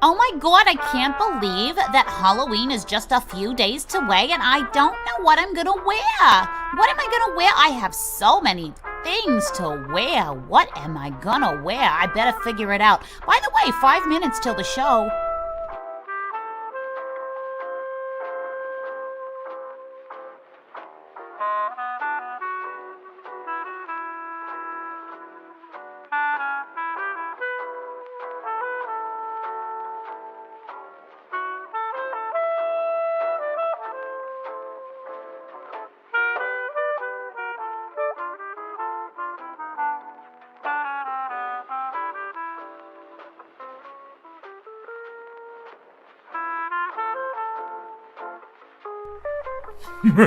Oh my god, I can't believe that Halloween is just a few days away and I don't know what I'm gonna wear. What am I gonna wear? I have so many things to wear. What am I gonna wear? I better figure it out. By the way, 5 minutes till the show. Would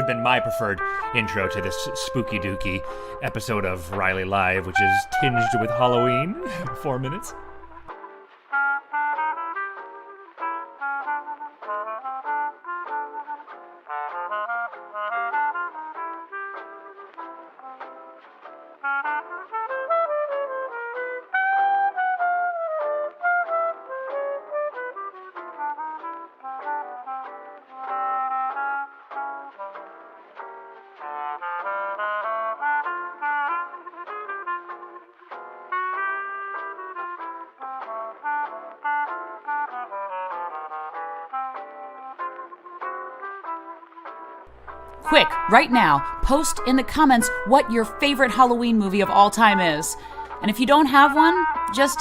have been my preferred intro to this spooky dooky episode of Riley Live, which is tinged with Halloween. 4 minutes. Quick, right now, post in the comments what your favorite Halloween movie of all time is. And if you don't have one, just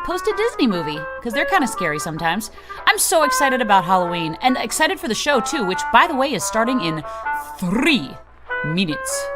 post a Disney movie, because they're kind of scary sometimes. I'm so excited about Halloween, and excited for the show too, which, by the way, is starting in 3 minutes.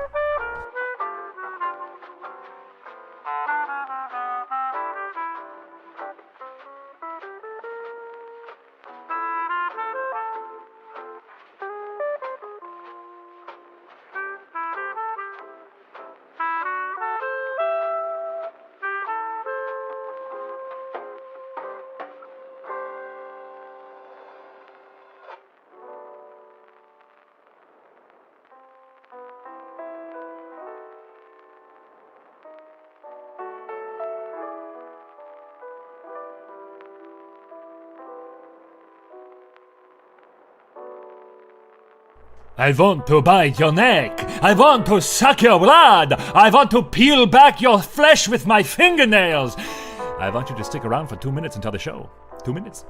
I want to bite your neck. I want to suck your blood. I want to peel back your flesh with my fingernails. I want you to stick around for 2 minutes until the show. 2 minutes.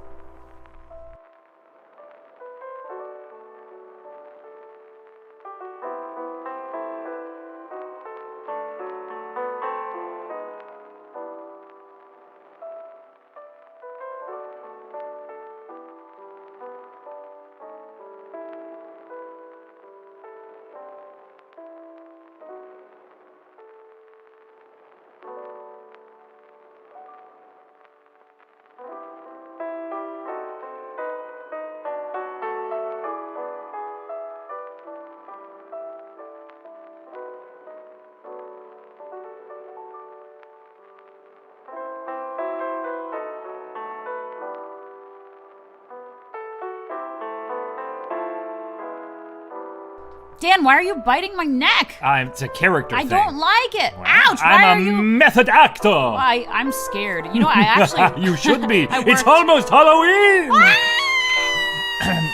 Dan, why are you biting my neck? It's a character thing. I don't like it. Well, Ouch! I'm a method actor. I'm scared. You know, I actually... You should be. It's almost Halloween!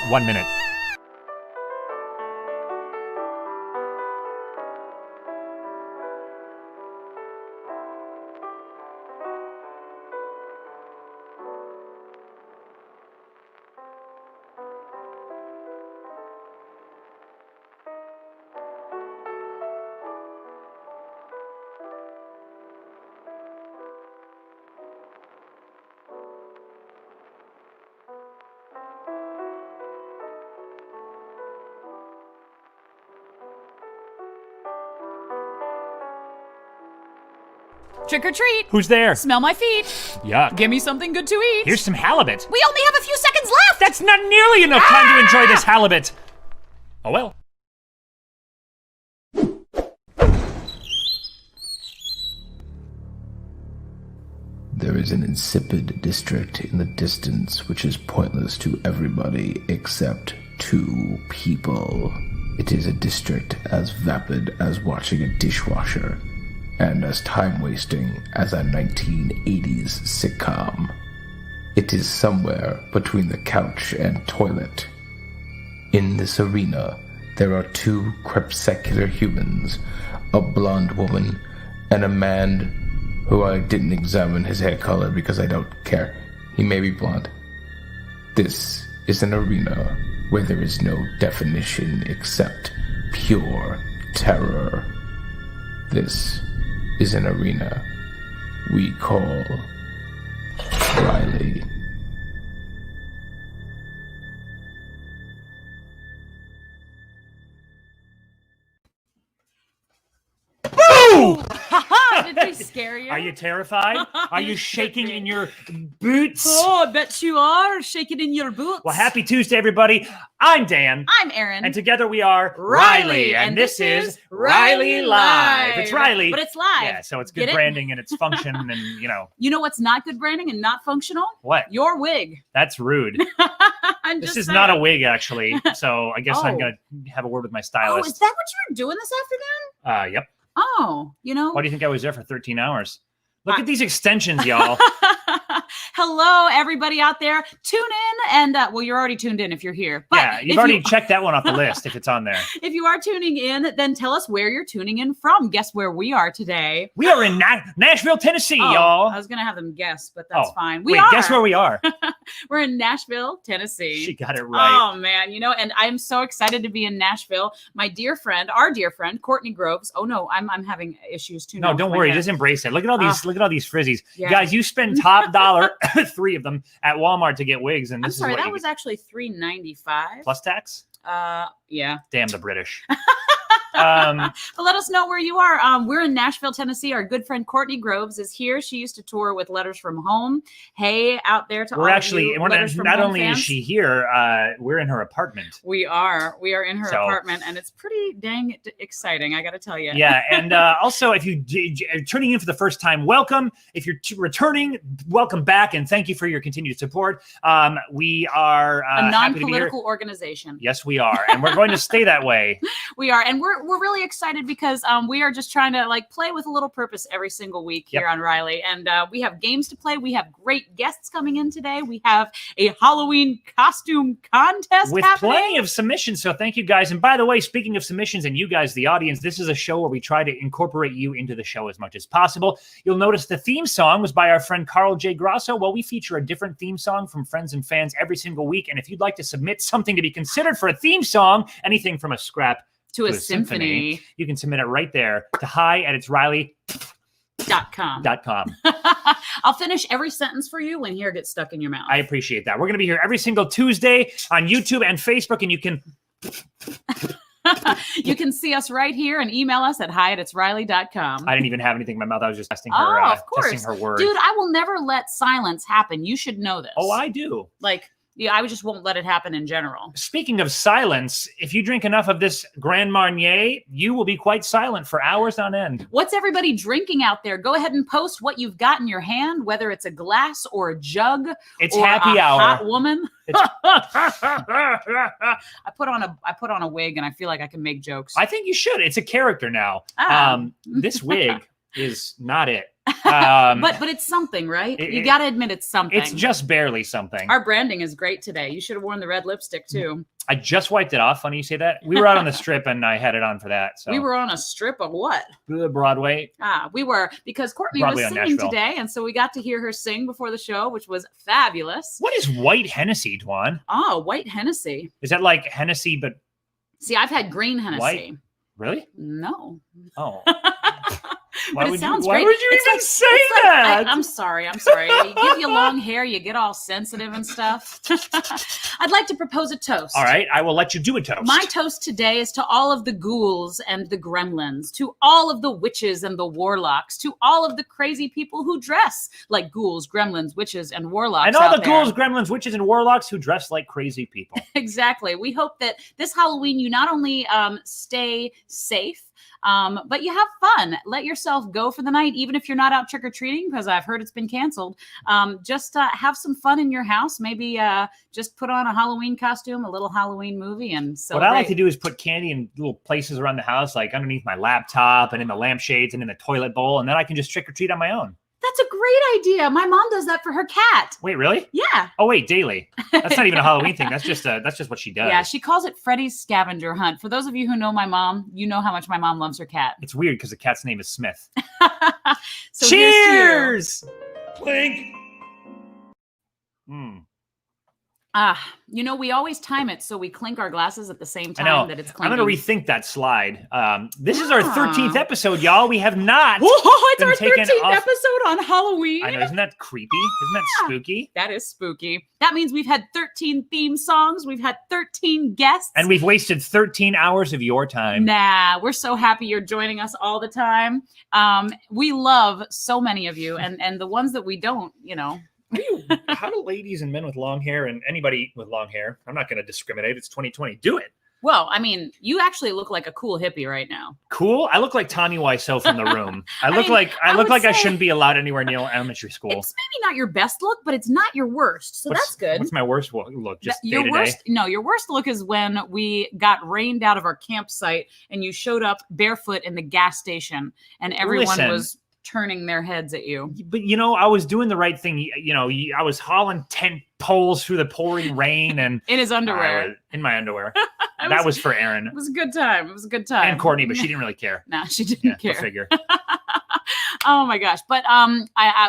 1 minute. Trick or treat. Who's there? Smell my feet. Yuck. Give me something good to eat. Here's some halibut. We only have a few seconds left. That's not nearly enough time to enjoy this halibut. Oh well. There is an insipid district in the distance which is pointless to everybody except 2 people. It is a district as vapid as watching a dishwasher. and as time-wasting as a 1980s sitcom. It is somewhere between the couch and toilet. In this arena, there are two crepuscular humans, a blonde woman, and a man who I didn't examine his hair color because I don't care. He may be blonde. This is an arena where there is no definition except pure terror. This is an arena we call Riley. Boo! Did we scare you? Are you terrified? Are you shaking in your boots? Oh, I bet you are shaking in your boots. Well, happy Tuesday, everybody. I'm Dan. I'm Erinn. And together we are Riley. And this is rileyLive. It's Riley. But it's live. Yeah, so it's good Get it? branding and it's function and, You know what's not good branding and not functional? What? Your wig. That's rude. This is not a wig, actually. So I guess I'm going to have a word with my Oh, stylist. is that what you were doing this afternoon? Yep. Oh, Why do you think I was there for 13 hours? Look at these extensions, y'all. Hello, everybody out there. Tune in and, well, you're already tuned in if you're here. But yeah, you've already checked that one off the list if it's on there. If you are tuning in, then tell us where you're tuning in from. Guess where we are today? We are in Nashville, Tennessee, y'all. I was going to have them guess, but that's fine. Wait, guess where we are? We're in Nashville, Tennessee. She got it right. Oh, man. And I'm so excited to be in Nashville. My dear friend, our dear friend, Courtney Groves. Oh, no, I'm having issues too. No, don't worry. Just embrace it. Look at all these. Look at all these frizzies, yeah. Guys. You spend top dollar, 3 of them at Walmart to get wigs, and I'm this sorry, is what that was actually $3.95 plus tax. Yeah. Damn the British. But let us know where you are. We're in Nashville, Tennessee. Our good friend Courtney Groves is here. She used to tour with Letters from Home. Hey, out there to we're all actually, of you we're Letters from not Home only fans. is she here, we're in her apartment. We are in her apartment, and it's pretty dang exciting, I got to tell you. Yeah, and also, if you're tuning in for the first time, welcome. If you're returning, welcome back, and thank you for your continued support. We are a non-political organization. Yes, we are, and we're going to stay that way. We are, and we're really excited because we are just trying to play with a little purpose every single week here on Riley, and we have games to play. We have great guests coming in today. We have a Halloween costume contest with happening. Plenty of submissions. So thank you guys. And by the way, speaking of submissions and you guys, the audience, this is a show where we try to incorporate you into the show as much as possible. You'll notice the theme song was by our friend Carl J. Grasso. Well, we feature a different theme song from friends and fans every single week. And if you'd like to submit something to be considered for a theme song, anything from a scrap to a symphony, you can submit it right there to hi@itsriley.com. I'll finish every sentence for you when hair gets stuck in your mouth. I appreciate that. We're going to be here every single Tuesday on YouTube and Facebook, and you can you can see us right here and email us at hi@itsriley.com. I didn't even have anything in my mouth. I was just testing her, of course. testing her word. Dude, I will never let silence happen. You should know this. Oh, I do. Yeah, I just won't let it happen in general. Speaking of silence, if you drink enough of this Grand Marnier, you will be quite silent for hours on end. What's everybody drinking out there? Go ahead and post what you've got in your hand, whether it's a glass or a jug. It's or happy a hour. Hot woman. I I put on a wig and I feel like I can make jokes. think you should. It's a character now. This wig is not it. But it's something, right? You got to admit it's something. It's just barely something. Our branding is great today. You should have worn the red lipstick too. I just wiped it off. Funny you say that. We were out on the strip and I had it on for that. So we were on a strip of what? Broadway. We were, because Courtney Broadway was on singing Nashville. today, and so we got to hear her sing before the show, which was fabulous. What is white Hennessy, Dwan? Oh, white Hennessy. Is that like Hennessy, but See, I've had green Hennessy. white? Really? No. Oh. But it sounds why great. would you It's even say that? I'm sorry. You give you long hair, you get all sensitive and stuff. I'd like to propose a toast. All right, I will let you do a toast. My toast today is to all of the ghouls and the gremlins, to all of the witches and the warlocks, to all of the crazy people who dress like ghouls, gremlins, witches, and warlocks. and all out the there. ghouls, gremlins, witches, and warlocks who dress like crazy people. Exactly. We hope that this Halloween you not only stay safe, but you have fun. Let yourself yourself go for the night, even if you're not out trick-or-treating, because I've heard it's been canceled. Just have some fun in your house. Maybe just put on a Halloween costume, a little Halloween movie, and celebrate. What I like to do is put candy in little places around the house, like underneath my laptop and in the lampshades and in the toilet bowl, and then I can just trick-or-treat on my own. That's a great idea. My mom does that for her cat. Wait, really? Yeah. Oh, wait, daily. That's not even a Halloween thing. That's just what she does. Yeah, she calls it Freddy's scavenger hunt. For those of you who know my mom, you know how much my mom loves her cat. It's weird because the cat's name is Smith. So cheers! Clink! We always time it so we clink our glasses at the same I know. time that it's clinking. I'm going to rethink that slide. This is our 13th episode, y'all. We have not. Whoa, it's our taken 13th episode on Halloween. I know. Isn't that creepy? Isn't that spooky? That is spooky. That means we've had 13 theme songs. We've had 13 guests. And we've wasted 13 hours of your time. Nah, we're so happy you're joining us all the time. We love so many of you. And the ones that we don't, How do ladies and men with long hair and anybody with long hair, I'm not going to discriminate, it's 2020, do it? Well, I mean, you actually look like a cool hippie right now. Cool? I look like Tommy Wiseau from The Room. I look like I shouldn't be allowed anywhere near elementary school. It's maybe not your best look, but it's not your worst. So that's good. What's my worst look? Just your day to worst? day? No, your worst look is when we got rained out of our campsite and you showed up barefoot in the gas station and everyone was turning their heads at you. But I was doing the right thing. I was hauling 10 poles through the pouring rain and in his underwear. In my underwear. That was for Erinn. It was a good time. It was a good time. And Courtney, but she didn't really care. No, she didn't care. Go figure. Oh my gosh. But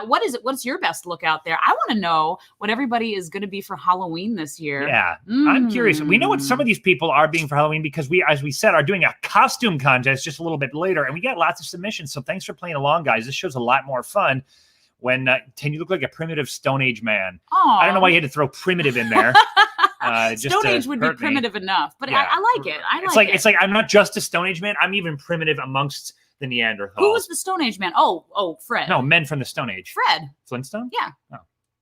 what is it? What's your best look out there? I want to know what everybody is going to be for Halloween this year. Yeah. I'm curious. We know what some of these people are being for Halloween because we, as we said, are doing a costume contest just a little bit later. And we got lots of submissions. So thanks for playing along, guys. This show's a lot more fun when you look like a primitive Stone Age man. Aww. I don't know why you had to throw primitive in there. Stone Age would be primitive enough, but yeah. I like it. It's like I'm not just a Stone Age man. I'm even primitive amongst the Neanderthals. Who was the Stone Age man? Oh, Fred. No, men from the Stone Age. Fred Flintstone? Yeah. Oh.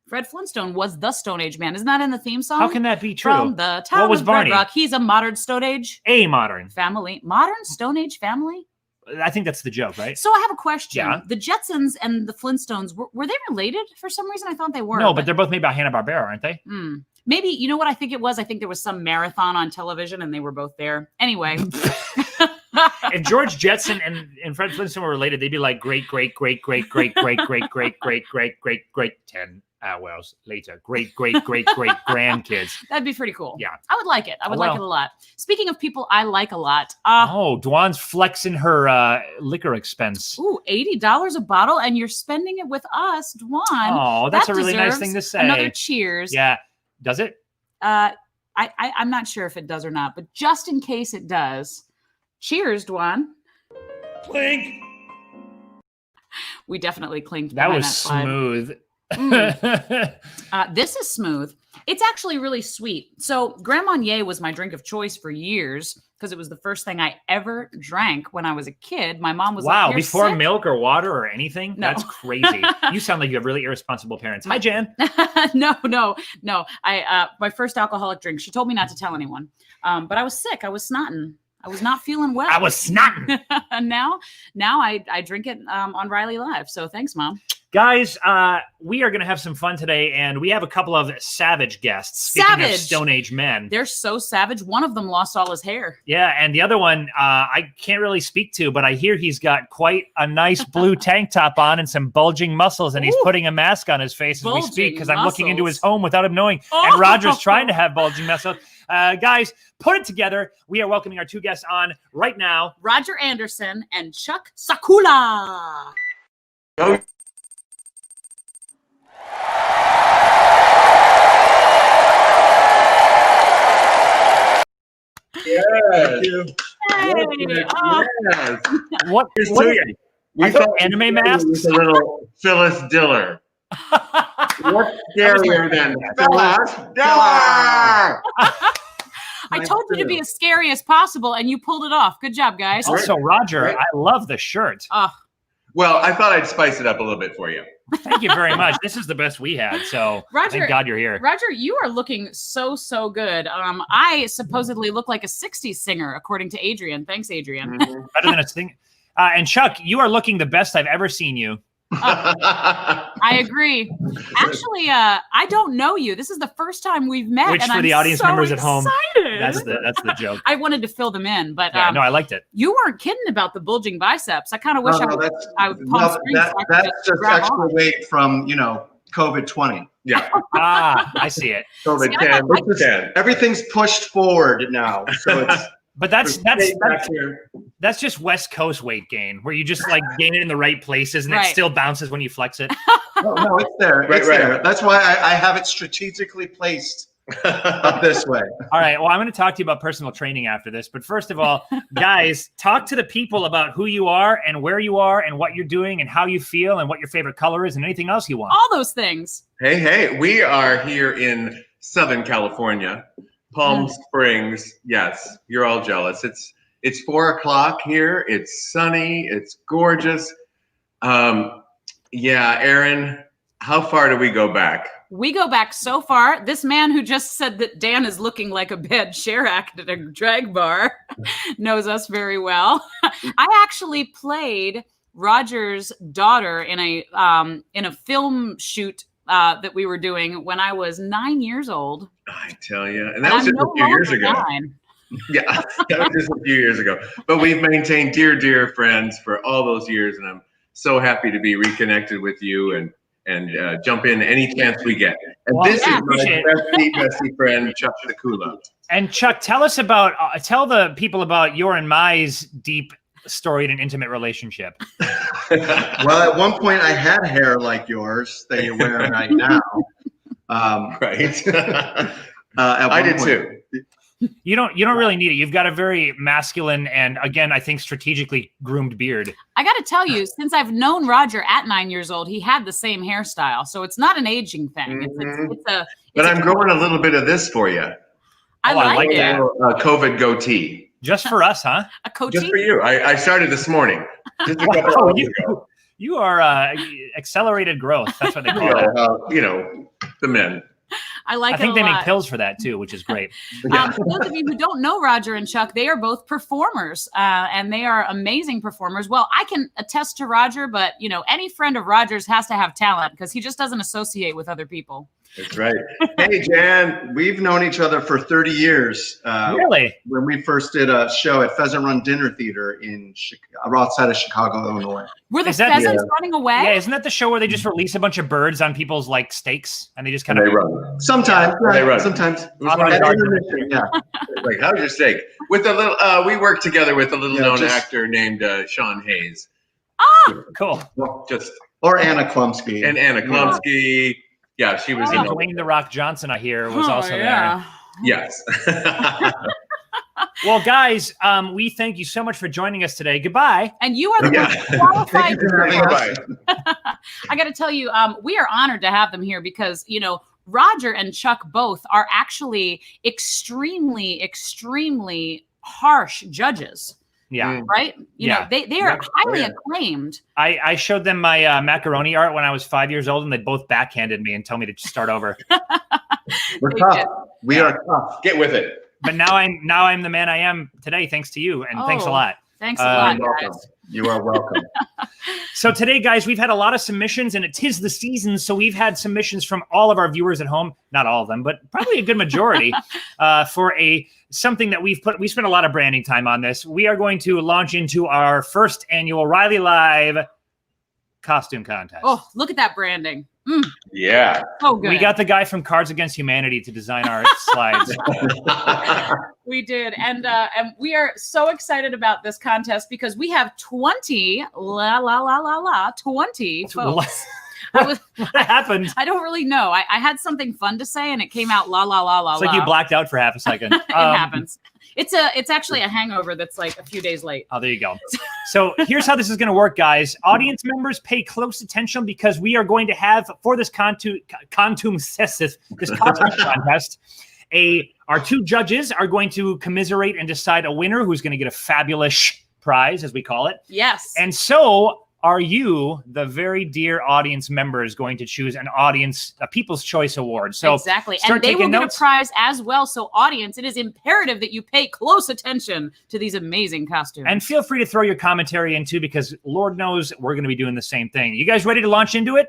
Fred Flintstone was the Stone Age man. Isn't that in the theme song? How can that be true? From the town what was of Barney? Red Rock. He's a modern Stone Age. A modern. Family. Modern Stone Age family? I think that's the joke, right? So I have a question. Yeah. The Jetsons and the Flintstones, were they related? For some reason, I thought they were. No, but they're both made by Hanna-Barbera, aren't they? Maybe, you know what I think it was? I think there was some marathon on television and they were both there. Anyway. If George Jetson and Fred Flintstone were related, they'd be like great 10 hours later. Great grandkids. That'd be pretty cool. Yeah. I would like it. I would like it a lot. Speaking of people I like a lot. Dwan's flexing her liquor expense. Ooh, $80 a bottle, and you're spending it with us, Dwan. Oh, that's a really nice thing to say. Another cheers. Yeah. Does it? I'm not sure if it does or not, but just in case it does, cheers, Dwan. Clink. We definitely clinked. That was smooth. This is smooth. It's actually really sweet. So Grand Marnier was my drink of choice for years because it was the first thing I ever drank when I was a kid. My mom was wow, like, before sick? Milk or water or anything? No. That's crazy. You sound like you have really irresponsible parents. Hi, Jan. No. My first alcoholic drink. She told me not to tell anyone. But I was sick. I was snotting. I was not feeling well. I was snotting. And now I drink it on rileyLive. So thanks, Mom. Guys, we are going to have some fun today, and we have a couple of savage guests. Speaking of Stone Age men. They're so savage. One of them lost all his hair. Yeah, and the other one, I can't really speak to, but I hear he's got quite a nice blue tank top on and some bulging muscles, and he's putting a mask on his face as we speak because I'm looking into his home without him knowing. Oh. And Roger's trying to have bulging muscles. Guys, put it together. We are welcoming our two guests on right now. Roger Anderson and Chuck Saculla. Oh. Yes. Hey. Yes. What we thought anime masks? A little Phyllis Diller. What's scarier than Phyllis Diller? I told you to be as scary as possible, and you pulled it off. Good job, guys. Also, Roger, I love the shirt. Well, I thought I'd spice it up a little bit for you. Thank you very much. This is the best we had, so Roger, thank God you're here. Roger, you are looking so good. I supposedly look like a 60s singer, according to Adrian. Thanks, Adrian. Better than a sing. And Chuck, you are looking the best I've ever seen you. I agree. Actually, I don't know you. This is the first time we've met. Which, and for the I'm audience so members at home, excited. that's the joke. I wanted to fill them in, but Yeah, no, I liked it. you weren't kidding about the bulging biceps. I kind of wish I would. That's just extra weight from COVID 20. Yeah. I see it. COVID See, I 10. like It's 10. Everything's pushed forward now, so it's. But that's just West Coast weight gain, where you just like gain it in the right places, and it still bounces when you flex it. No, it's there. Right, It's there. That's why I have it strategically placed up this way. All right. Well, I'm going to talk to you about personal training after this. But first of all, guys, talk to the people about who you are and where you are and what you're doing and how you feel and what your favorite color is and anything else you want. all those things. Hey, we are here in Southern California, Palm Springs. Yes, you're all jealous. It's 4:00 here. It's sunny. It's gorgeous. Yeah, Erinn, how far do we go back? We go back so far. This man who just said that Dan is looking like a bad share act at a drag bar knows us very well. I actually played Roger's daughter in a film shoot that we were doing when I was 9 years old. I tell you, and that was just I'm a few years longer ago. 9. Yeah, that was just a few years ago. But we've maintained dear friends for all those years, and I'm so happy to be reconnected with you and jump in any chance we get. And this is my bestie friend, Chuck Saculla. And Chuck, tell the people about your and Mai's deep, storied, and intimate relationship. Well, at one point I had hair like yours that you're wearing right now. Right. I did too. You don't really need it. You've got a very masculine and, again, I think strategically groomed beard. I got to tell you, since I've known Roger at 9 years old, he had the same hairstyle. So it's not an aging thing. But I'm growing a little bit of this for you. I like it. A COVID goatee. Just for us, huh? A goatee? Just for you. I started this morning. Just a couple hours ago. You are accelerated growth. That's what they call it. The men. I like it I think a they lot. make pills for that too, which is great. For those of you who don't know Roger and Chuck, they are both performers, and they are amazing performers. Well, I can attest to Roger, but any friend of Roger's has to have talent because he just doesn't associate with other people. That's right. Hey, Jan, we've known each other for 30 years. Really? When we first did a show at Pheasant Run Dinner Theater in outside of Chicago, Illinois. Were the pheasants running away? Yeah, isn't that the show where they just release a bunch of birds on people's like steaks and they just kind of run? Sometimes, They run. Sometimes. It was one of the like, how's your steak? With a little, we worked together with a little-known actor named Dwan Hayes. Cool. Or Anna Klumsky. And Anna Klumsky. Yeah, she was in Dwayne "The Rock" Johnson, I hear, was also there. Yes. Well, guys, we thank you so much for joining us today. Goodbye. And you are the most qualified. I got to tell you, we are honored to have them here because, Roger and Chuck both are actually extremely, extremely harsh judges. Yeah. Right? They are highly acclaimed. I showed them my macaroni art when I was 5 years old, and they both backhanded me and told me to start over. We're tough. We are tough. Get with it. But now I'm the man I am today, thanks to you, and thanks a lot. Thanks a lot, guys. You are welcome. So today, guys, we've had a lot of submissions, and it is the season, so we've had submissions from all of our viewers at home. Not all of them, but probably a good majority for something that we spent a lot of branding time on this. We are going to launch into our first annual rileyLive costume contest. Oh, look at that branding. Yeah. So good. We got the guy from Cards Against Humanity to design our slides. We did. And we are so excited about this contest because we have 20 folks. What happened? I don't really know. I had something fun to say and it came out la la la la. It's like you blacked out for half a second. It happens. It's actually a hangover that's like a few days late. Oh, there you go. So here's how this is going to work, guys. Audience members, pay close attention because we are going to have for this costume contest, our two judges are going to commiserate and decide a winner who's going to get a fabulous prize, as we call it. Yes. And so are you, the very dear audience members, going to choose a People's Choice Award? So exactly. start And they will taking get notes. a prize as well. So audience, it is imperative that you pay close attention to these amazing costumes. And feel free to throw your commentary in too, because Lord knows we're going to be doing the same thing. You guys ready to launch into it?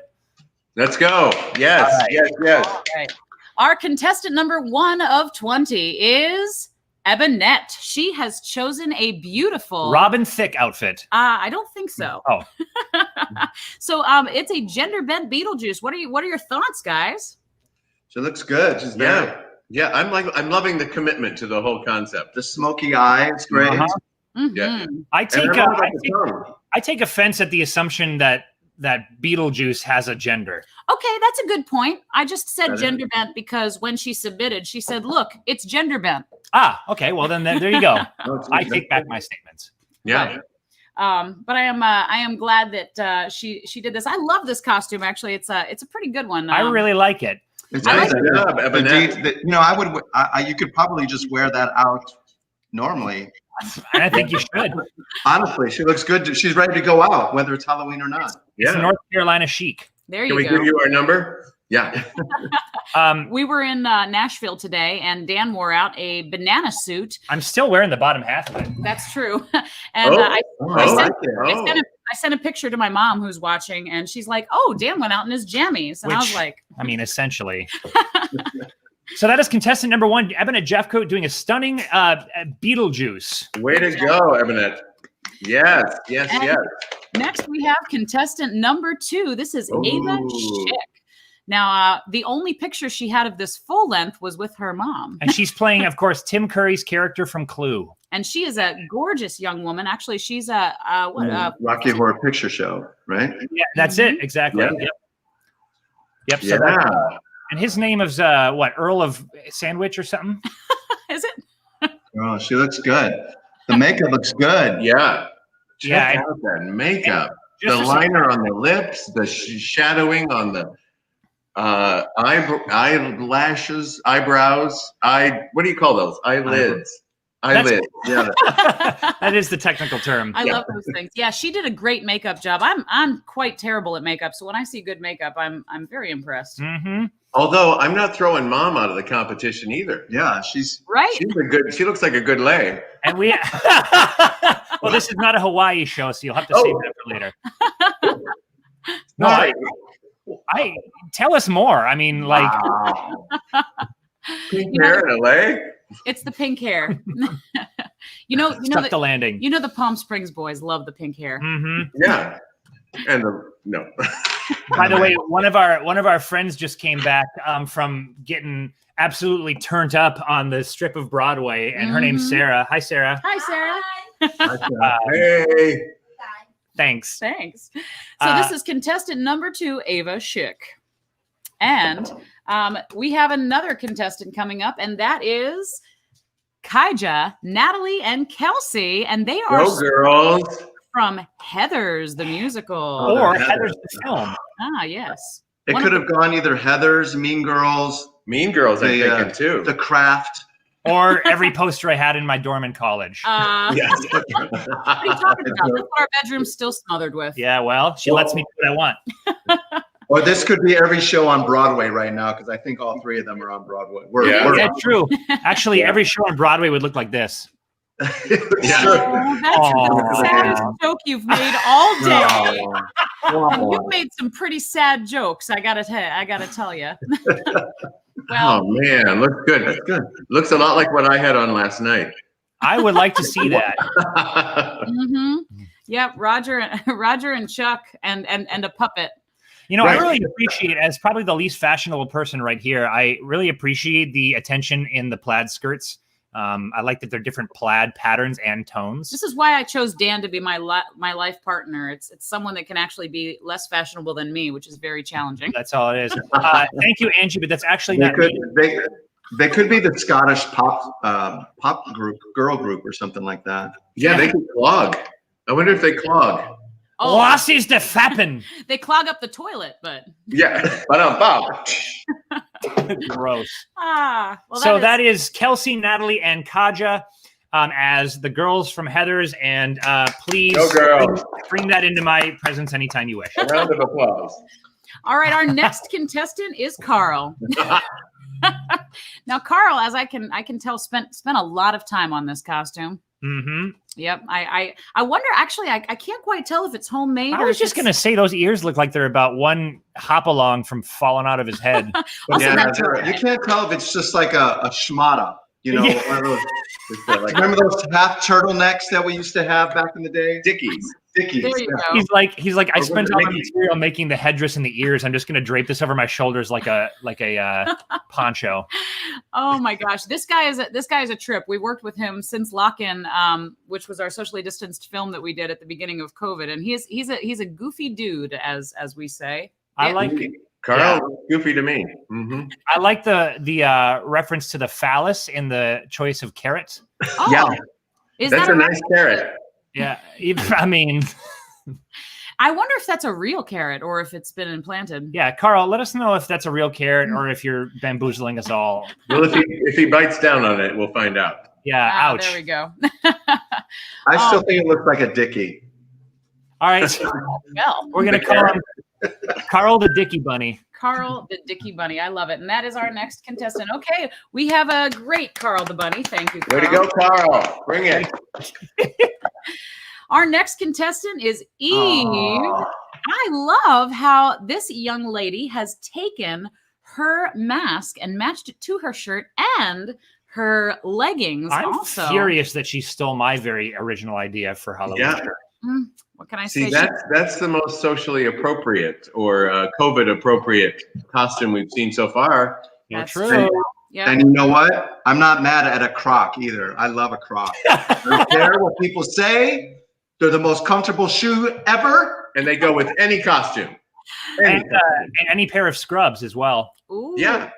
Let's go. Yes, All right. yes. All right. Our contestant number 1 of 20 is Ebonette. She has chosen a beautiful Robin Thicke outfit. I don't think so. Oh. So it's a gender bent Beetlejuice. What are your thoughts, guys? She looks good. She's very, Yeah. I'm loving the commitment to the whole concept. the smoky eye. It's great. Uh-huh. Mhm. Yeah. I And take everyone got the tongue. I take offense at the assumption that Beetlejuice has a gender. Okay, that's a good point. I just said That is- gender bent because when she submitted, she said, "Look, it's gender bent." Ah, okay. Well, then there you go. Oh, it's I good. take back my statements. Yeah. But I am glad that she did this. I love this costume. Actually, it's a pretty good one. I really like it. It's Nice good. job, Ebonette. You could probably just wear that out normally. And I think you should. Honestly, she looks good. She's ready to go out, whether it's Halloween or not. It's Yeah. North Carolina chic. There Can you we go. give you our number? Yeah. We were in Nashville today, and Dan wore out a banana suit. I'm still wearing the bottom half of it. That's true. And I sent a picture to my mom who's watching, and she's like, "Oh, Dan went out in his jammies," and I was Which- like, I mean, essentially. So that is contestant number 1, Ebonette Jeffcoat, doing a stunning Beetlejuice. Way to go, Ebonette. Yes. And next we have contestant number 2. This is Ava Ooh. Schick. Now, the only picture she had of this full length was with her mom. And she's playing, of course, Tim Curry's character from Clue. And she is a gorgeous young woman. Actually, she's a Rocky Horror Picture Show, right? Yeah, that's it. Exactly. Yeah. Yep. So Yeah. and his name is Earl of Sandwich or something? is it? Oh, she looks good. The makeup looks good. Yeah. Yeah, Check out that makeup. Just The for liner on the lips, the shadowing on the eyelashes, eyebrows, what do you call those? Eyelids. Eyelids. Yeah. that is the technical term. I love those things. Yeah, she did a great makeup job. I'm quite terrible at makeup, so when I see good makeup, I'm very impressed. Mm-hmm. Although I'm not throwing mom out of the competition either. Yeah, she's Right? She looks like a good lay. And we well, this is not a Hawaii show, so you'll have to save that for later. No, I tell us more. I mean, like Pink hair and a lay. It's the pink hair. you know stuck the landing. You know the Palm Springs boys love the pink hair. Mm-hmm. Yeah. And no. By the way, one of our friends just came back from getting absolutely turned up on the strip of Broadway, and her name's Sarah. Hi, Sarah. Hi, Sarah. Hey. Thanks. Thanks. So this is contestant number 2, Ava Schick. And we have another contestant coming up, and that is Kaija, Natalie, and Kelsey. And they are Go girls. from Heathers, the musical. Or Heather's the film. Ah, yes. it One could of have gone either Heathers, Mean Girls, Mean Girls, I'm The, thinking too. The Craft. Or every poster I had in my dorm in college. Yes. What are you talking about? That's what our bedroom's still smothered with. Yeah, well, she lets me do what I want. Or this could be every show on Broadway right now, because I think all 3 of them are on Broadway. Yeah. Is that true? Actually, every show on Broadway would look like this. Yeah. Oh, that's the saddest joke you've made all day. Oh. And you've made some pretty sad jokes. I gotta tell you. Oh man, looks good. That's good. Looks a lot like what I had on last night. I would like to see that. Yep, Roger and Chuck and a puppet. You know, Right. I really appreciate, as probably the least fashionable person right here, I really appreciate the attention in the plaid skirts. I like that they're different plaid patterns and tones. This is why I chose Dan to be my life partner. It's someone that can actually be less fashionable than me, which is very challenging. That's all it is. Thank you, Angie, but that's actually They not could, me. they could be the Scottish pop group, girl group, or something like that. Yeah, they can clog. I wonder if they clog. Oh, Was is the fappin'? they clog up the toilet, but Yeah. Ba-dum-bum. Gross. well, So that is Kelsey, Natalie, and Kaja. as the girls from Heathers, and please Go girls. bring that into my presence anytime you wish. A round of applause. All right, our next contestant is Carl. Now, Carl, as I can tell, spent a lot of time on this costume. Mm-hmm. Yep. I wonder. Actually, I can't quite tell if it's homemade. I was just gonna say those ears look like they're about one hop along from falling out of his head. Also, Yeah, that's you can't tell if it's just like a schmata. You know, Yeah. one of those, remember those half turtlenecks that we used to have back in the day? Dickies. Dickies. there you yeah. go. He's like, I Or spent was it all my Mickey? material making the headdress and the ears. I'm just gonna drape this over my shoulders like a poncho. Oh my gosh, this guy is a trip. We worked with him since Lock-In, which was our socially distanced film that we did at the beginning of COVID, and he's a goofy dude, as we say. I like Carl, goofy to me. Mm-hmm. I like the reference to the phallus in the choice of carrots. Oh, Yeah. is That's that a nice carrot. Yeah, I mean, I wonder if that's a real carrot or if it's been implanted. yeah, Carl, let us know if that's a real carrot or if you're bamboozling us all. Well, if he bites down on it, we'll find out. Yeah, Ah, ouch. there we go. I still think it looks like a Dickie. All right, Well, we're gonna call him Carl the Dicky Bunny. Carl the Dicky Bunny. I love it. And that is our next contestant. Okay, we have a great Carl the Bunny. Thank you, Way Carl. to go, Carl. Bring it. Our next contestant is Eve. Aw. I love how this young lady has taken her mask and matched it to her shirt and her leggings I'm also. furious that she stole my very original idea for Halloween. Yeah. What can I See, say? that's the most socially appropriate or COVID appropriate costume we've seen so far. You're That's true. true. Yeah. And you know what? I'm not mad at a croc either. I love a croc. I don't care what people say. They're the most comfortable shoe ever. And they go with any costume. Any And any pair of scrubs as well. Ooh. Yeah.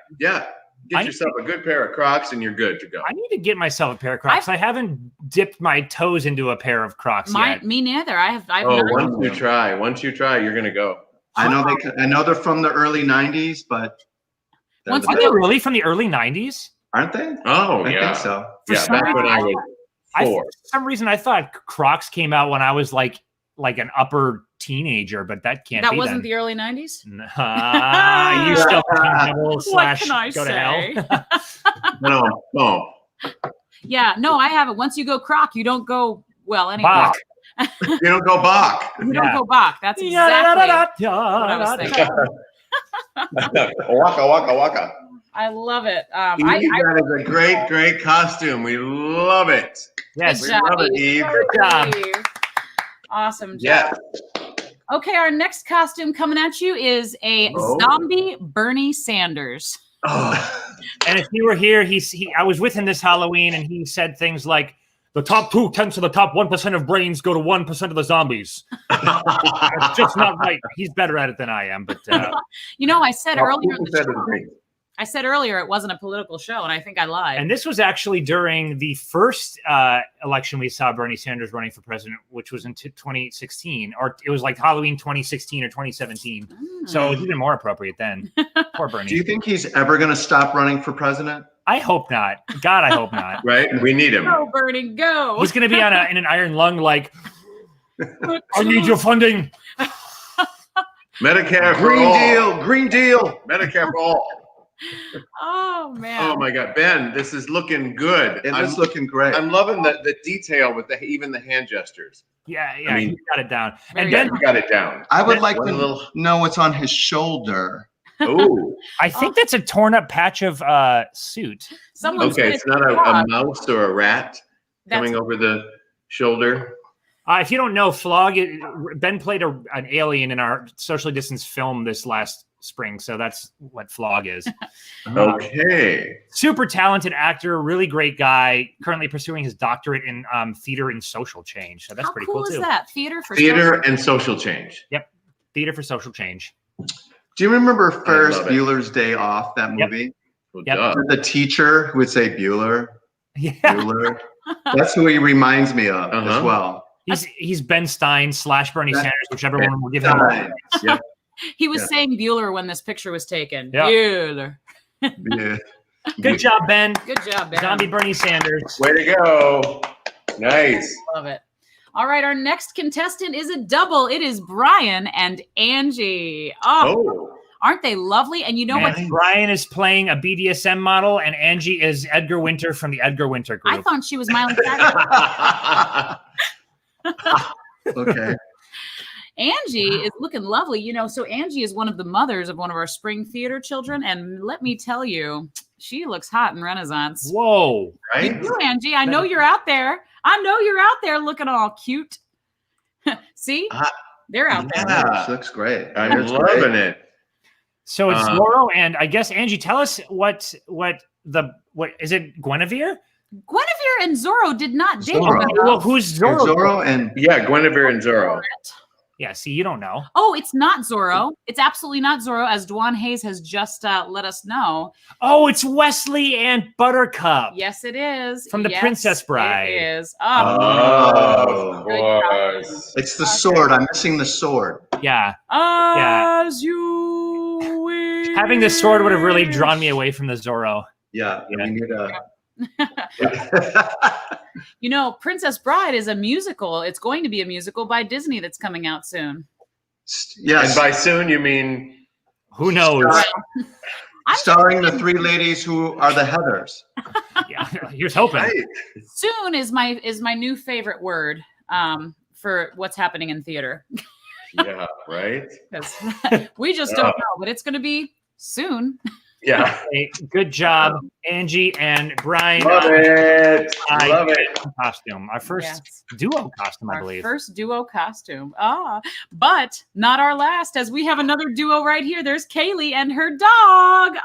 Get I- yourself a good pair of Crocs and you're good to go. I need to get myself a pair of Crocs. I haven't dipped my toes into a pair of Crocs yet. Me neither. I've Oh, not. once you try, you're gonna go. I know they're from the early '90s, but they're Once the Are you they best. really from the early 90s? Aren't they? Oh, I yeah. think so. For Yeah, some back when I was For 4. some reason, I thought Crocs came out when I was like an upper teenager, but that can't That be wasn't then. the early 90s? Nah, you still devil What slash can I go say? to hell. No. Yeah, no, I haven't. Once you go Croc, you don't go, well, anyway. Bach. You don't go Bach. You don't Yeah. go Bach. That's exactly what I was thinking. Waka waka waka. I love it. That is a great costume. We love it. Yes. Good job, love it, Eve. Eve. Good job. Eve. Awesome job. Yeah. Okay, our next costume coming at you is a Oh. zombie Bernie Sanders. Oh. And if you were here, I was with him this Halloween, and he said things like, "The top 2/10 of the top 1% of brains go to 1% of the zombies." It's just not right. He's better at it than I am, but You know, I said Well, earlier in people the said it's show, great. I said earlier it wasn't a political show, and I think I lied. and this was actually during the first election we saw Bernie Sanders running for president, which was in 2016, or it was like Halloween 2016 or 2017. So it was even more appropriate then. Poor Bernie. Do you think he's ever going to stop running for president? I hoop not. God, I hope not. Right? We need him. Go, Bernie, go. He's going to be in an iron lung like, "I need your funding." Medicare for all. Green Deal. Medicare for all. Oh, man. Oh my God, Ben, this is looking good. It is looking great. I'm loving the detail with even the hand gestures. Yeah, I mean- he got it down. Very And good. then You got it down. I would Ben, like one to little. know what's on his shoulder. Oh, I think that's a torn up patch of suit. Someone's okay. It's not a mouse or a rat coming over the shoulder. If you don't know, Ben played an alien in our socially distanced film this last spring, so that's what Flog is. Okay. Super talented actor, really great guy, currently pursuing his doctorate in theater and social change. So that's How pretty cool cool is too. that? Theater for Theater and social change. Theater for social change. Do you remember Ferris love it. Bueller's Day Off, that Yep. movie? Well, Yep. duh. The teacher who would say Bueller. Yeah, Bueller. That's who he reminds me of Uh-huh. as well. he's Ben Stein / Bernie Ben- Sanders, whichever one will give him. Stein. Yep. He was Yeah. saying Bueller when this picture was taken. Yeah. Bueller. Yeah. Good job, Ben. Good job, Ben. Zombie Bernie Sanders. Way to go. Nice. Love it. All right, our next contestant is a double. It is Brian and Angie. Oh. Aren't they lovely? And you know what? Brian is playing a BDSM model, and Angie is Edgar Winter from the Edgar Winter Group. I thought she was Miley Cyrus. Okay. Angie is looking lovely. You know, so Angie is one of the mothers of one of our spring theater children. And let me tell you, she looks hot in Renaissance. Whoa. Right? You do, Angie. I know you're out there. I know you're out there looking all cute. See? They're out there. Yeah, she looks great. I'm loving it. So it's Zorro, and I guess Angie, tell us what is it? Guinevere? Guinevere and Zorro did not date. Well, who's Zorro? Zorro and Guinevere and Zorro. Yeah, see, you don't know. Oh, it's not Zorro. It's absolutely not Zorro, as Dwan Hayes has just let us know. Oh, it's Wesley and Buttercup. Yes, it is. From The Princess Bride. It is. Of course. it's the sword. I'm missing the sword. Yeah. As you wish. Having the sword would have really drawn me away from the Zorro. Yeah. We need You know, Princess Bride is a musical. It's going to be a musical by Disney that's coming out soon. Yes. And by soon, you mean? Who knows? Starring the three ladies who are the Heathers. Yeah, here's hoping. Right. Soon is my new favorite word for what's happening in theater. Yeah, right? Because we just don't know, but it's going to be soon. Yeah. Hey, good job, Angie and Brian. Love it. Love it. Costume. Our first duo costume, I believe. First duo costume. But not our last, as we have another duo right here. There's Kaylee and her dog.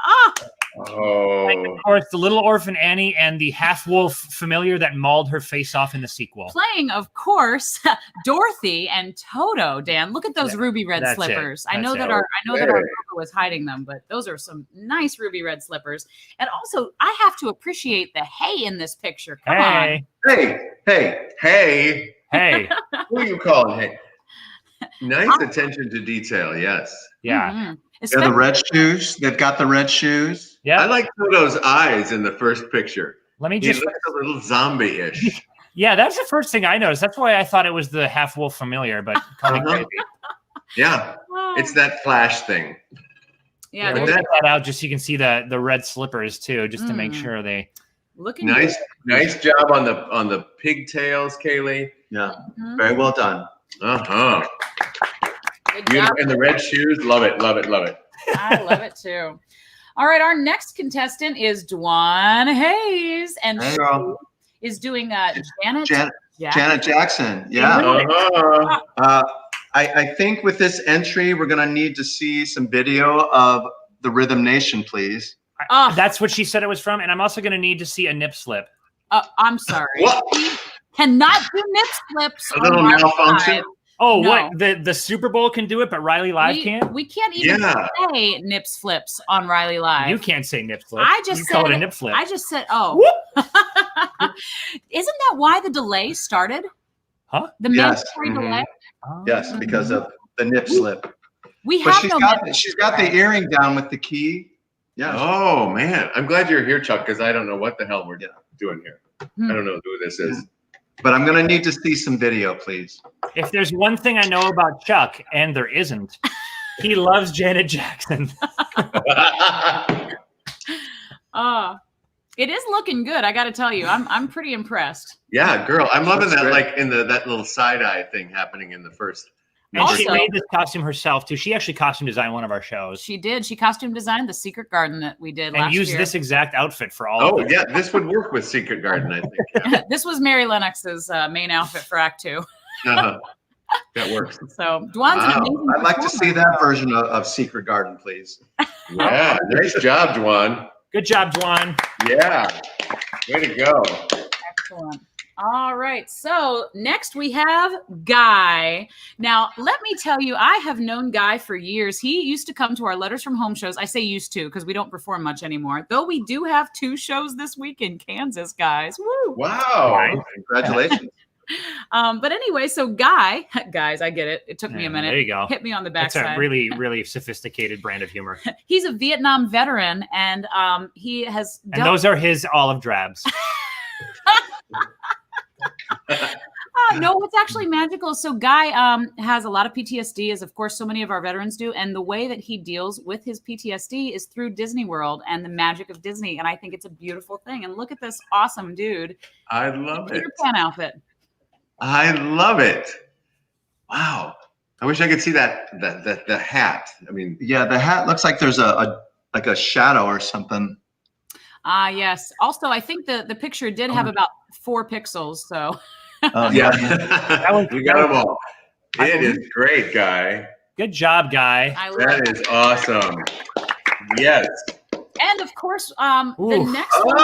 And of course, the little orphan Annie and the half-wolf familiar that mauled her face off in the sequel. Playing, of course, Dorothy and Toto. Dan, look at those ruby red slippers. I know that our logo was hiding them, but those are some nice ruby red slippers. And also, I have to appreciate the hay in this picture. Come on. Hey. Who are you calling? Hey. Nice attention to detail. Yes. Yeah. Mm-hmm. They're the red shoes. They've got the red shoes. Yeah. I like Toto's eyes in the first picture. Let me He looks a little zombie-ish. Yeah, that's the first thing I noticed. That's why I thought it was the half-wolf familiar, but call me crazy. Yeah. It's that flash thing. Yeah, we'll get that out just so you can see the red slippers too, just to make sure they looking nice. good. Nice job on the pigtails, Kaylee. Yeah, very well done. Good job. And the red shoes, love it. I love it too. All right, our next contestant is Dwan Hayes, and she is doing Janet Jackson. Yeah. I think with this entry, we're going to need to see some video of the Rhythm Nation, please. That's what she said it was from, and I'm also going to need to see a nip slip. I'm sorry. What? We cannot do nip slips. A little malfunction. Oh, No. what? The Super Bowl can do it, but ríleyLive can't? We can't even say nips flips on rileyLive. You can't say nip flip. You call it a nip flip. I just said, Isn't that why the delay started? Huh? The mandatory delay? Yes, because of the nip slip. She's got the earring down with the key. Yeah. Oh man, I'm glad you're here, Chuck, because I don't know what the hell we're doing here. I don't know who this is. But I'm going to need to see some video, please. If there's one thing I know about Chuck, and there isn't, he loves Janet Jackson. It is looking good, I got to tell you. I'm pretty impressed. Yeah, girl, I'm loving that. Great. Like in that little side eye thing happening in the first. And she made this costume herself too. She actually costume designed one of our shows. She did. She costume designed the Secret Garden that we did last year. And used this exact outfit for all of it. Yeah, this would work with Secret Garden, I think. Yeah. This was Mary Lennox's main outfit for Act 2. That works. So Dwan's an amazing I'd like to see that version of Secret Garden, please. Yeah, nice job, Dwan. Good job, Dwan. Yeah, way to go. Excellent. All right. So next we have Guy. Now, let me tell you, I have known Guy for years. He used to come to our Letters from Home shows. I say used to because we don't perform much anymore. Though we do have 2 shows this week in Kansas, guys. Woo! Wow. Congratulations. But anyway, so guys, I get it. It took me a minute. There you go. Hit me on the That's backside. a really, really sophisticated brand of humor. He's a Vietnam veteran, and he has. And those are his olive drabs. No, what's actually magical. So Guy has a lot of PTSD, as of course so many of our veterans do. And the way that he deals with his PTSD is through Disney World and the magic of Disney. And I think it's a beautiful thing. And look at this awesome dude. I love it. Peter Pan outfit. I love it. Wow. I wish I could see that the hat. I mean, Yeah, the hat looks like there's a shadow or something. Yes. Also, I think the picture did have about 4 pixels. So yeah, you got them all. It is great, Guy. Good job, Guy. I love That is awesome. Yes. And of course, the next one.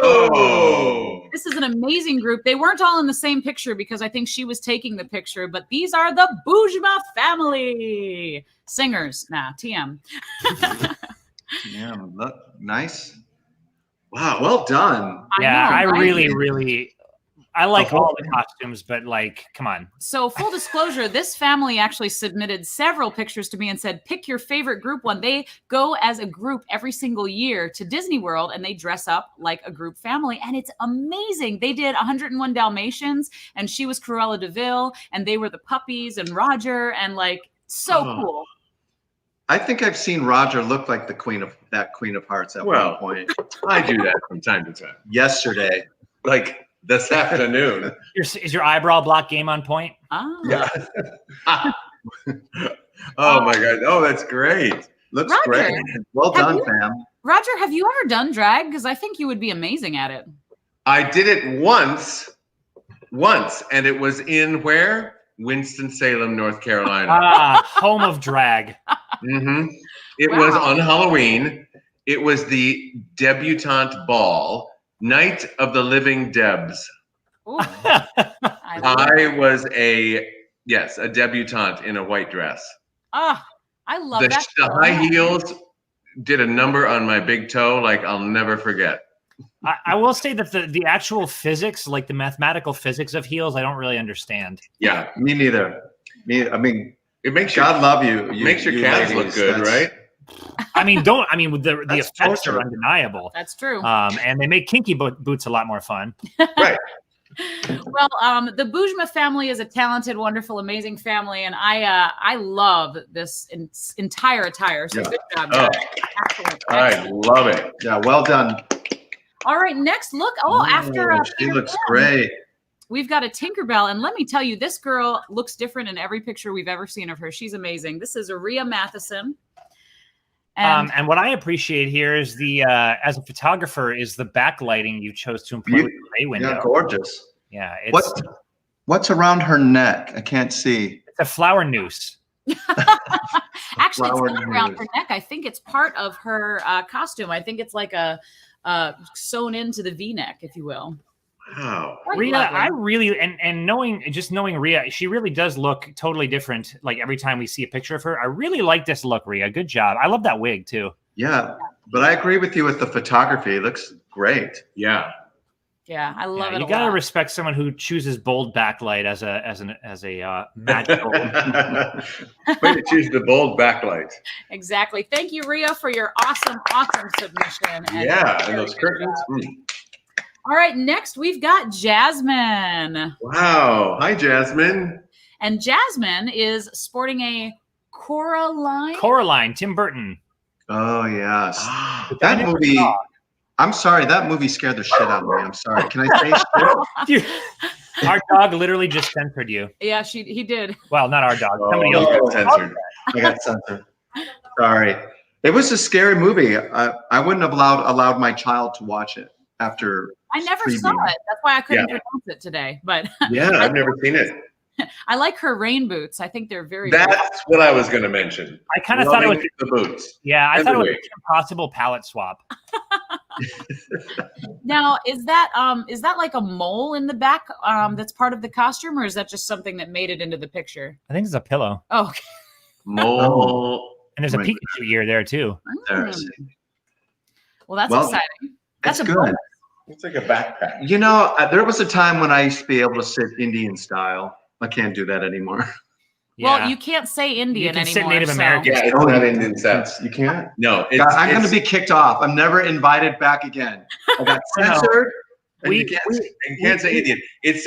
Oh. This is an amazing group. They weren't all in the same picture because I think she was taking the picture, but these are the Boujma family singers. Nah, TM. Yeah, look nice. Wow, well done. I know, right? really I like all the costumes, but like, come on. So full disclosure, this family actually submitted several pictures to me and said, pick your favorite group one. They go as a group every single year to Disney World and they dress up like a group family. And it's amazing. They did 101 Dalmatians and she was Cruella de Vil and they were the puppies and Roger and like so cool. I think I've seen Roger look like the Queen of Hearts at one point. I do that from time to time. Yesterday. Like this afternoon. Is your eyebrow block game on point? Oh. Yeah. Oh my God. Oh, that's great. Looks Roger, great. Well done, fam. Roger, have you ever done drag? Because I think you would be amazing at it. I did it once, and it was in where? Winston-Salem, North Carolina. Home of drag. Mm-hmm. It was on Halloween. It was the debutante ball, Night of the Living Debs. I was a debutante in a white dress. I love that. The high heels did a number on my big toe like I'll never forget. I will say that the actual physics, like the mathematical physics of heels, I don't really understand. Yeah, me neither. I mean, it makes God love you. It makes your calves look good, right? The effects torture. are undeniable. That's true. And they make kinky boots a lot more fun. Right. Well, the Boujma family is a talented, wonderful, amazing family, and I love this entire attire. So good job, guys. Excellent. I love it. Yeah, well done. All right, next look. After she Peter looks Pan, great. we've got a Tinkerbell, and let me tell you, this girl looks different in every picture we've ever seen of her. She's amazing. This is Rhea Matheson. And what I appreciate here is the as a photographer is the backlighting you chose to employ with the bay window. Yeah, gorgeous. Yeah, it's what's around her neck? I can't see. It's a flower noose. Actually, Flower it's not around noose. her neck. I think it's part of her costume. I think it's like a sewn into the V-neck, if you will. Wow. Quite Rhea, lovely. I really and knowing Rhea, she really does look totally different. Like every time we see a picture of her, I really like this look, Rhea. Good job. I love that wig too. Yeah, but I agree with you with the photography. It looks great. Yeah. Yeah, I love it. You a gotta lot. respect someone who chooses bold backlight as a magical. Way to choose the bold backlight. Exactly. Thank you, Rhea, for your awesome submission. And those curtains. All right, next we've got Jasmine. Wow. Hi, Jasmine. And Jasmine is sporting a Coraline, Tim Burton. Oh yes, Ah, I that never movie. saw. I'm sorry, that movie scared the shit out of me. I'm sorry. Can I say shit? Dude, our dog literally just censored you. Yeah, he did. Well, not our dog. Somebody Oh, else. got censored. I got censored. Sorry. It was a scary movie. I wouldn't have allowed my child to watch it after. I never Preview. saw it. That's why I couldn't Yeah. pronounce it today. But Yeah, I've never seen it. I like her rain boots. I think they're very That's what I was going to mention. I kind of thought it was. Loving the boots. Yeah, I thought it was Everywhere. an impossible palette swap. Now, is that like a mole in the back that's part of the costume, or is that just something that made it into the picture? I think it's a pillow, Oh, okay. Mole. and there's a Right. Pikachu ear there too. There, see. Well, that's Well, exciting. That's It's a good. bonus. It's like a backpack. You know, there was a time when I used to be able to sit Indian style. I can't do that anymore. Well, you can't say Indian can anymore. sit Native so- American. Yeah, it's not Indian sets. You can't? No. I'm going to be kicked off. I'm never invited back again. I got censored. And you can't say Indian. It's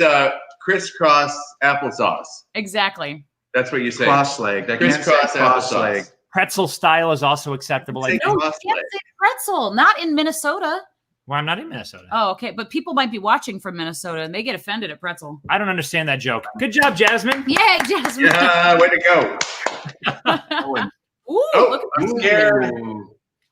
crisscross applesauce. Exactly. That's what you say. Cross-legged. I can't say Crisscross cross-legged. applesauce. Pretzel style is also acceptable. Say I think. No, you cross can't leg. say pretzel. Not in Minnesota. Well, I'm not in Minnesota. Oh, okay. But people might be watching from Minnesota and they get offended at pretzel. I don't understand that joke. Good job, Jasmine. Yay, Jasmine. Yeah, way to go. Ooh, Oh, look at I'm this. scared.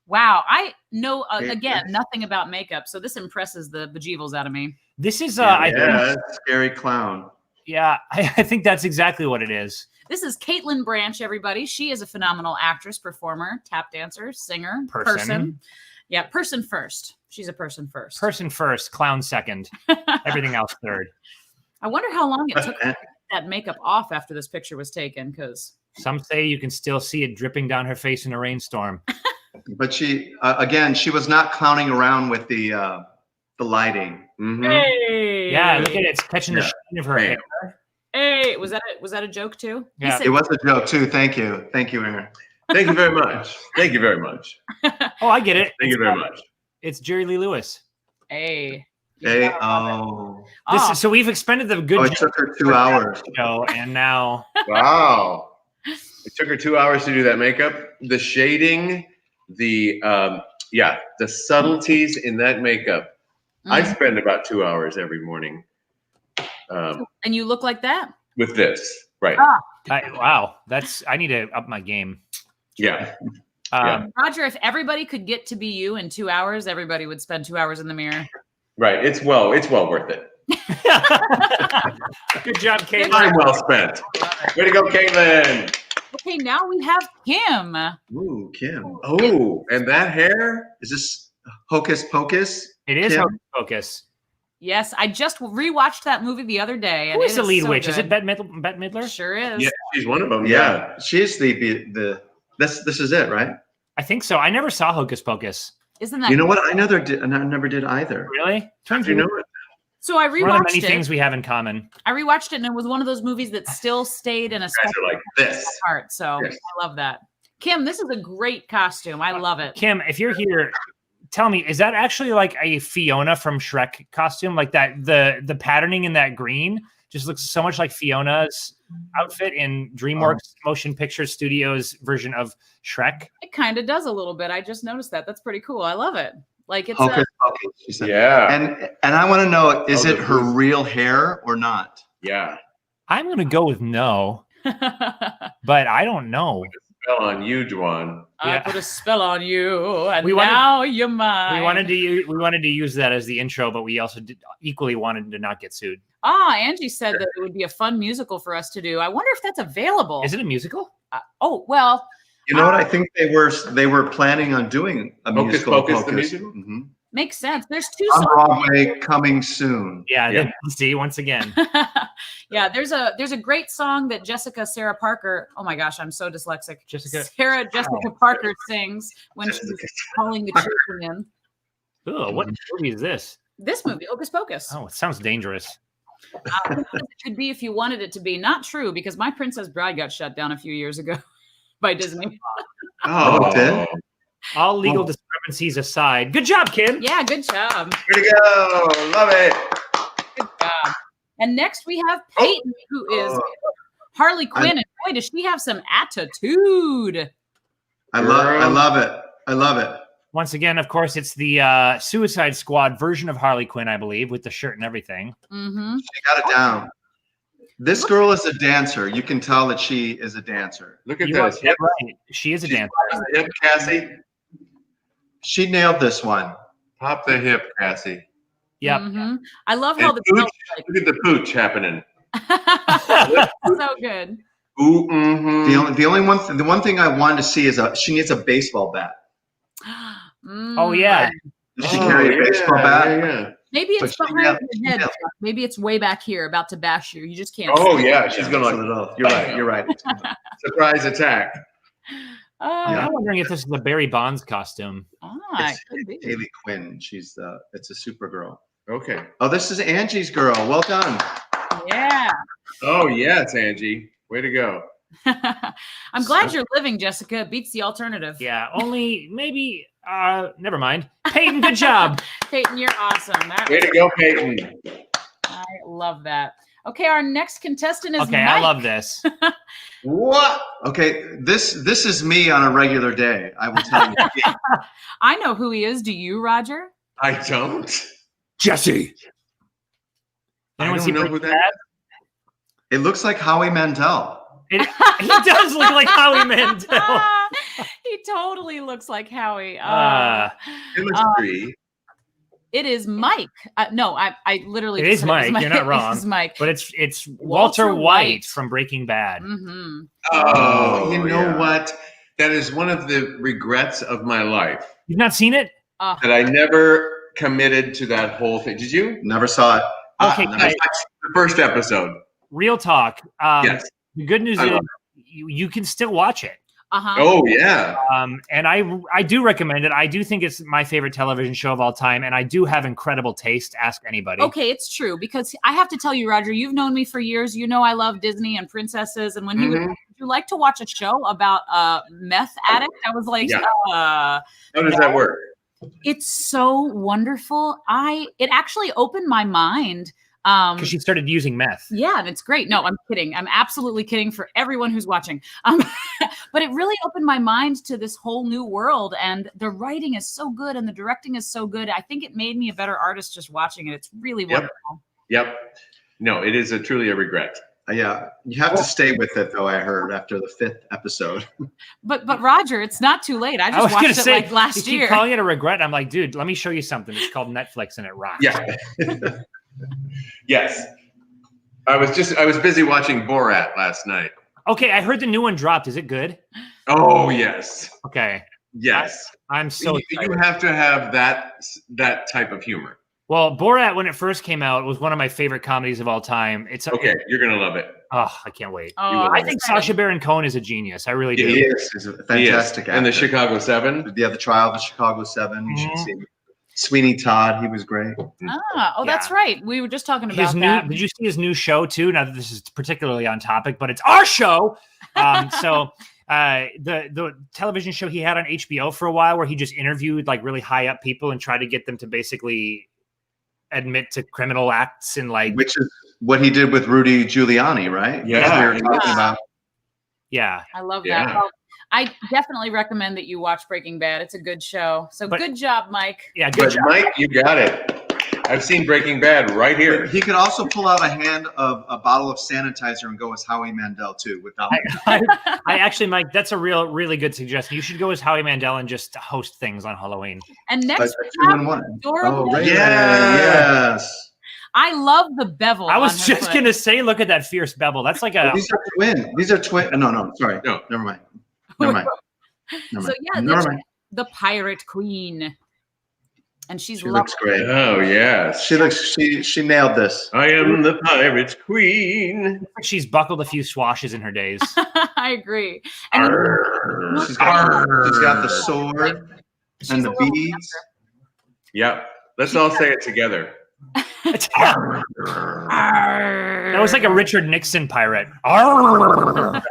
Wow. I know, again, nothing about makeup. So this impresses the bejeevils out of me. This is, I think, Scary clown. yeah, I think that's exactly what it is. This is Caitlin Branch, everybody. She is a phenomenal actress, performer, tap dancer, singer, person. Yeah, person first. She's a person first. Person first, clown second, everything else third. I wonder how long it took her to get that makeup off after this picture was taken, because Some say you can still see it dripping down her face in a rainstorm. But she, again, she was not clowning around with the lighting. Mm-hmm. hey, Yeah, look at it. It's catching the shine of her hair. hey, was that a joke too? He Yeah. said- It was a joke too. Thank you, Aaron. Thank you very much. Thank you very much. Oh, I get it. Thank you very much. It's Jerry Lee Lewis. Hey. Hey, Oh. So we've expended the good it took her 2 hours. show, and now Wow. It took her 2 hours to do that makeup. The shading, the subtleties in that makeup. I spend about 2 hours every morning. And you look like that? With this, right? wow, I need to up my game. Yeah. Roger, if everybody could get to be you in 2 hours, everybody would spend 2 hours in the mirror. Right. It's well worth it. Good job, Caitlin. Time well spent. Way to go, Caitlin. Okay, now we have Kim. Ooh, Kim. Oh, and that hair? Is this Hocus Pocus? It is Kim? Hocus Pocus. Yes, I just rewatched that movie the other day. Who is the lead so witch? Is good. it Bette Midler? Sure is. Yeah, she's one of them. Yeah, she's the this is it, right? I think so. I never saw Hocus Pocus. Isn't that You know what? I never did either. Really? How'd you know it? So I One of the rewatched many it. things we have in common. I rewatched it, and it was one of those movies that still stayed in a Guys special are like this. part. So Yes. I love that. Kim, this is a great costume. I love it. Kim, if you're here, tell me, is that actually like a Fiona from Shrek costume? Like that, the patterning in that green just looks so much like Fiona's outfit in DreamWorks Motion Picture Studios version of Shrek. It kind of does a little bit. I just noticed that. That's pretty cool. I love it. Like it's Hocus Pocus. She said. Yeah. And I want to know, is Oh, it her real hair or not? Yeah. I'm going to go with no, but I don't know. Spell on you, Dwan. I Yeah. put a spell on you, and We wanted- now you're mine. We wanted to use that as the intro, but we also equally wanted to not get sued. Angie said that it would be a fun musical for us to do. I wonder if that's available. Is it a musical? Oh, well, You know what? I think they were planning on doing a Hocus musical. Pocus, the musical? Mhm. makes sense. There's two On songs. Broadway, coming soon. Yeah. Yeah. See, once again. Yeah, there's a great song that Sarah Parker. Oh my gosh, I'm so dyslexic. Jessica Parker sings when she's calling the children in. Ooh, what movie is this? This movie, Hocus Pocus. Oh, it sounds dangerous. It could be if you wanted it to be. Not true, because My Princess Bride got shut down a few years ago by Disney. Oh, it did? All legal discrepancies aside. Good job, Kim. Yeah, good job. Way to go. Love it. Good job. And next we have Peyton, who is Harley Quinn, and boy, does she have some attitude. I love it. I love it. Once again, of course, it's the Suicide Squad version of Harley Quinn, I believe, with the shirt and everything. Mm-hmm. She got it down. This girl is a dancer. You can tell that she is a dancer. Look at You are this. dead right. She is a dancer. Hip, Cassie. She nailed this one. Pop the hip, Cassie. Yep. Mm-hmm. I love how And the pooch. Look at the pooch happening. so good. Ooh, mm-hmm. The one thing I wanted to see is she needs a baseball bat. Oh, yeah. Does she carry a baseball bat? Yeah. Maybe it's But she behind nailed- your head. nailed Chuck. Maybe it's way back here, about to bash you. You just can't. Oh, see it. yeah. She's going to Pull it like, off. You're right. You're right. surprise attack. I'm wondering if this is the Barry Bonds costume. It could be. Haley Quinn. It's a Supergirl. Okay. Oh, this is Angie's girl. Well done. Yeah. Oh, yes, Angie. Way to go. I'm glad you're living, Jessica. It beats the alternative. Yeah, only maybe, never mind. Peyton, good job. Peyton, you're awesome. Way to go, Peyton. I love that. Okay, our next contestant is Okay, Mike. I love this. What? Okay, this is me on a regular day. I will tell you. I know who he is. Do you, Roger? I don't. Jesse. Anyone I see don't know who Breaking that It looks like Howie Mandel. He does look like Howie Mandel. He totally looks like Howie. Chemistry. It is Mike. No, I literally. It just is said it was Mike. You're not wrong. It is Mike. But it's Walter White from Breaking Bad. Mm-hmm. Oh, you know yeah. what? That is one of the regrets of my life. You've not seen it? That I never committed to that whole thing. Did you? Never saw it. Okay, I watched the first episode. Real talk. Yes. The good news I is love you can still watch it. Oh, yeah. And I do recommend it. I do think it's my favorite television show of all time, and I do have incredible taste. Ask anybody. Okay, it's true, because I have to tell you, Roger, you've known me for years. You know I love Disney and princesses, and when he would you like to watch a show about a meth addict, I was like, How does that work? It's so wonderful. It actually opened my mind. Because she started using meth. Yeah, and it's great. No, I'm kidding. I'm absolutely kidding for everyone who's watching. But it really opened my mind to this whole new world, and the writing is so good and the directing is so good. I think it made me a better artist just watching it. It's really wonderful. Yep. No, it is truly a regret. Yeah, you have to stay with it though. I heard after the 5th episode. But Roger, it's not too late. I was just watched gonna it say, like last you year. keep calling it a regret. I'm like, dude, let me show you something. It's called Netflix and it rocks. Yeah. Yes. I was busy watching Borat last night. Okay, I heard the new one dropped. Is it good? Oh, yes. Okay. Yes. I'm so excited. You have to have that type of humor. Well, Borat, when it first came out, was one of my favorite comedies of all time. It's Okay, you're going to love it. Oh, I can't wait. Oh, I think Sacha Baron Cohen is a genius. I really do. He is. He's a fantastic actor. And the Chicago 7. Yeah, the trial of the Chicago 7. You should see. Sweeney Todd, he was great. That's right. We were just talking about His that. Did you see his new show too? Now that this is particularly on topic, but it's our show. The television show he had on HBO for a while, where he just interviewed like really high up people and tried to get them to basically admit to criminal acts and like, which is what he did with Rudy Giuliani, right? Yeah. We were talking about. Yeah, I love Yeah. that. Well, I definitely recommend that you watch Breaking Bad. It's a good show. So good job, Mike. Yeah, good But job. Mike, you got it. I've seen Breaking Bad right here. He could also pull out a bottle of sanitizer and go as Howie Mandel too, without. I actually, Mike, that's a really good suggestion. You should go as Howie Mandel and just host things on Halloween. And next, But we have 2-in-1. adorable. Right. Yeah. Yes. I love the bevel. I on was her just foot. gonna say, look at that fierce bevel. That's like a. These are twin. These are twin. No, sorry. No. Never mind. Never mind. So yeah, Never mind. the Pirate Queen, and she's She looks great. Oh, yes. She nailed this. I am the Pirate's Queen. She's buckled a few swashes in her days. I agree. And Arr. She's got the sword and the beads. Yep. Let's all say it together. That was like a Richard Nixon pirate. Arr!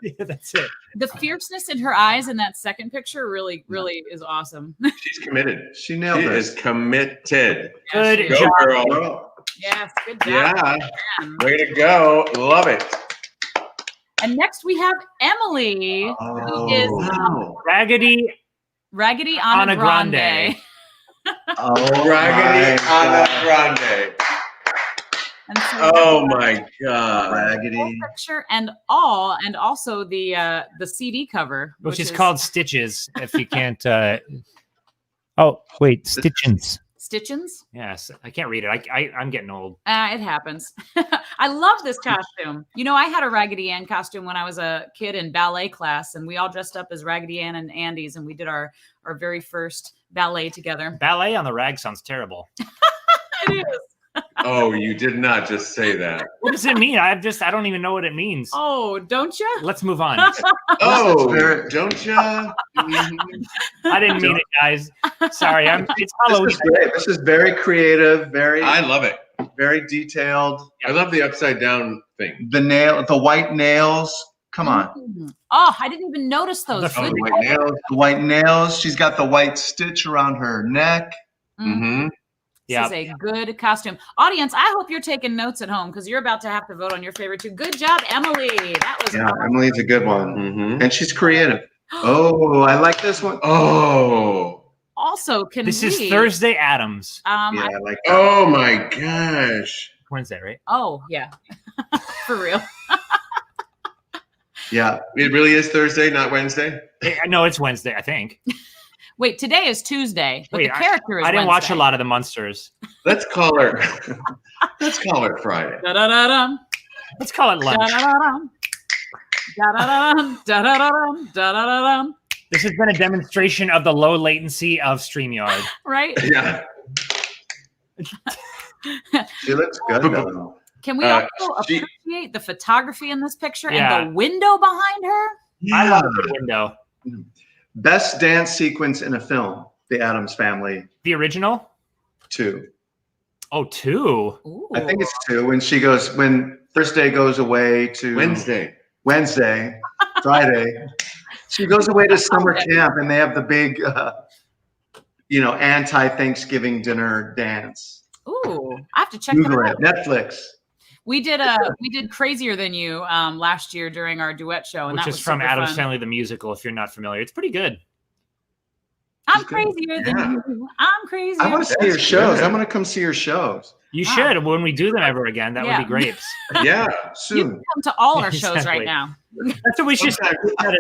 Yeah, that's it. the fierceness in her eyes in that second picture really is awesome. She's committed. She nailed She this. is committed. Good Yes, Go, job. girl. Yes, good job. Yeah. man. Way to go. Love it. And next we have Emily, who is wow. Raggedy Raggedy Anna Grande. Oh, Raggedy my Anna God. Grande. And so Oh my God. Raggedy. picture and also the CD cover, which is called Stitches. If you can't. Oh wait, Stitchins. Stitchins. Yes, I can't read it. I'm getting old. It happens. I love this costume. You know, I had a Raggedy Ann costume when I was a kid in ballet class, and we all dressed up as Raggedy Ann and Andes, and we did our very first ballet together. Ballet on the rag sounds terrible. It is. Oh, you did not just say that. What does it mean? I don't even know what it means. Oh, don't you? Let's move on. Oh, don't ya? I didn't mean it, guys. Sorry, it's Halloween. This is great. This is very creative, I love it. very detailed. I love the upside down thing. The white nails. Come on. Oh, I didn't even notice those. The Oh, Good the white nails. The white nails. She's got the white stitch around her neck. Mm-hmm. This is a good costume. Audience, I hope you're taking notes at home because you're about to have to vote on your favorite two. Good job, Emily. That was Yeah, awesome. Emily's a good one. Mm-hmm. And she's creative. Oh, I like this one. Oh. Also, can This we? is Thursday Adams. Yeah, I like that. Oh my gosh. Wednesday, right? Oh, yeah. For real. Yeah. It really is Thursday, not Wednesday? No, it's Wednesday, I think. Wait, today is Tuesday, but Wait, the character is I didn't watch a Wednesday. lot of the Munsters. Let's call her. Let's call her Friday. Da-da-da-dum, Let's call it lunch. da-da-da-dum, da-da-da-dum, da-da-da-dum, da-da-da-dum. This has been a demonstration of the low latency of StreamYard. Right? Yeah. She looks good though. Can we also she- appreciate the photography in this picture Yeah. and the window behind her? I love the window. Best dance sequence in a film. The Addams Family The original? 2. Oh, 2. Ooh. I think it's 2. When Thursday goes away to Wednesday. Friday. She goes away to summer camp and they have the big, anti-Thanksgiving dinner dance. Ooh, I have to check Google that it. out. Netflix. We did Crazier Than You last year during our duet show, and Which that is was from super Addams fun. Family, the musical, if you're not familiar. It's pretty good. I'm crazier than Yeah. you. I'm crazier. I want to see your shows. I want to come see your shows You Wow. should. When we do them ever again, that would be great. Yeah. You soon. can come to all our shows Exactly. right now. That's what we should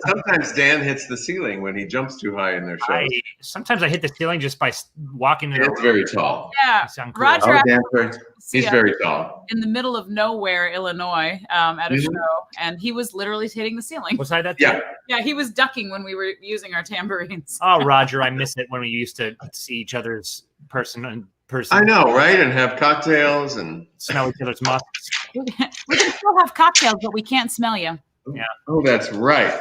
Sometimes Dan hits the ceiling when he jumps too high in their shows. Sometimes I hit the ceiling just by walking in It's very tall. Yeah, You sound cool. Roger Oh, actually dancers. He's very tall. in the middle of nowhere, Illinois, at a Mhm. show, and he was literally hitting the ceiling. Was I that? Yeah. Yeah, he was ducking when we were using our tambourines. Oh, Roger, I miss it when we used to see each other's person in person. I know, right? And have cocktails and Smell each other's musks. We can still have cocktails, but we can't smell you. oh, that's right.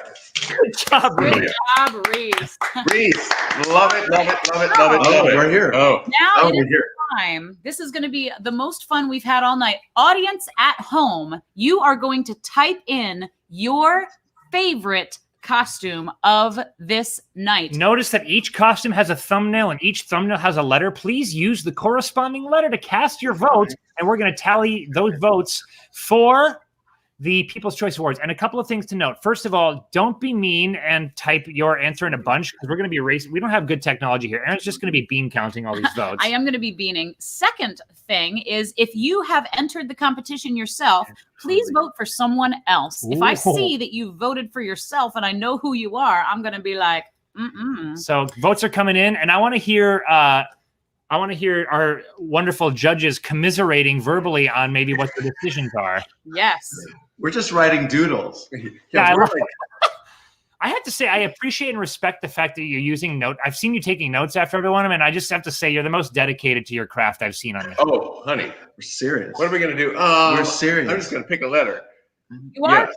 Good job, Good Rick. job, Reese. Reese, love it, love it, love it, love it, Oh, love it. we're here. Oh, Now it we're is here. time. This is going to be the most fun we've had all night. Audience at home, you are going to type in your favorite costume of this night. Notice that each costume has a thumbnail and each thumbnail has a letter. Please use the corresponding letter to cast your vote, and we're going to tally those votes for the People's Choice Awards. And a couple of things to note. First of all, don't be mean and type your answer in a bunch because we're going to be erasing. We don't have good technology here. Aaron's just going to be bean counting all these votes. I am going to be beaning. Second thing is if you have entered the competition yourself, please vote for someone else. If I Ooh. see that you voted for yourself and I know who you are, I'm going to be like, So votes are coming in, and I want to hear our wonderful judges commiserating verbally on maybe what the decisions are. yes. We're just writing doodles. Yeah, I we're love it. I have to say, I appreciate and respect the fact that you're using note. I've seen you taking notes after every one of them, and I just have to say you're the most dedicated to your craft I've seen on this. oh, honey, We're serious. what are we gonna do? We're serious. I'm just gonna pick a letter. You are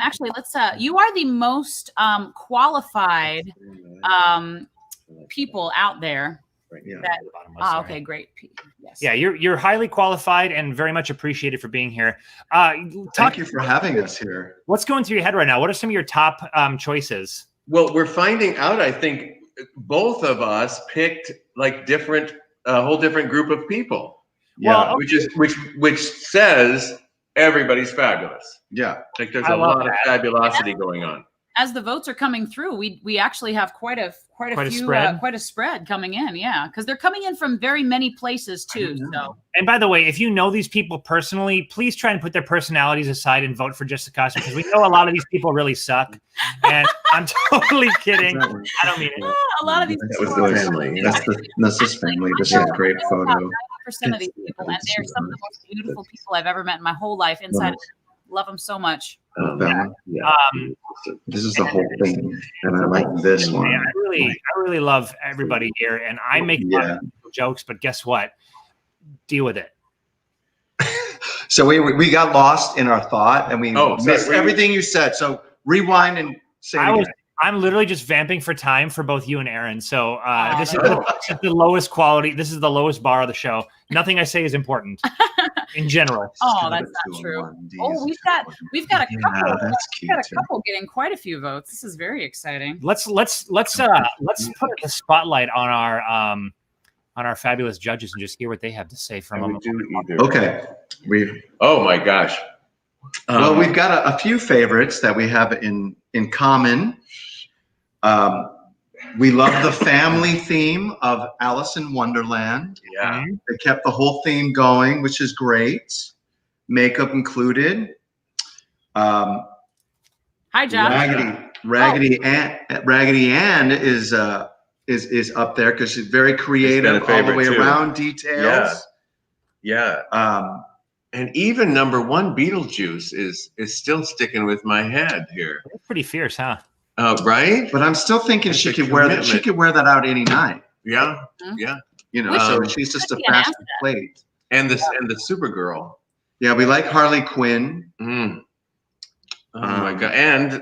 actually let's you are the most qualified people out there. Yeah. That, okay, great. Yes. Yeah, you're highly qualified and very much appreciated for being here. Thank you for having us here. What's going through your head right now? What are some of your top choices? Well, we're finding out. I think both of us picked like a whole different group of people. Yeah. Well, Which says everybody's fabulous. Yeah. Like there's I a love lot of fabulosity going on. As the votes are coming through, we actually have quite a spread coming in. Yeah, because they're coming in from very many places too. So And by the way, if you know these people personally, please try and put their personalities aside and vote for just the costume because we know a lot of these people really suck. And I'm totally kidding. I don't mean it. a lot of these That was people the are family. That's his family. This is a great photo. 90% of these people, and they're some of the most beautiful people I've ever met in my whole life. Inside, love them so much. This is the whole thing, and I like this one. I really love everybody here, and I make a lot of jokes. But guess what? deal with it. So we got lost in our thought and we missed sorry. everything you said. So rewind and say it again. I'm literally just vamping for time for both you and Erinn. So this is the lowest quality. This is the lowest bar of the show. Nothing I say is important in general. Oh, that's not true. Oh, we've got a couple. That's We've got a couple getting quite a few votes. This is very exciting. Let's put the spotlight on our fabulous judges and just hear what they have to say from them. Okay. Oh my gosh. Well, we've got a few favorites that we have in common. We love the family theme of Alice in Wonderland. Yeah. They kept the whole theme going, which is great. Makeup included. Hi, Josh. Raggedy Ann is up there because she's very creative all the way around. Details. Yeah. And even number 1, Beetlejuice, is still sticking with my head here. That's pretty fierce, huh? Right? But I'm still thinking she could wear that. She could wear that out any night. Yeah. Yeah. You know, so she's just a fast plate. And the Supergirl. Yeah, we like Harley Quinn. Oh my God. And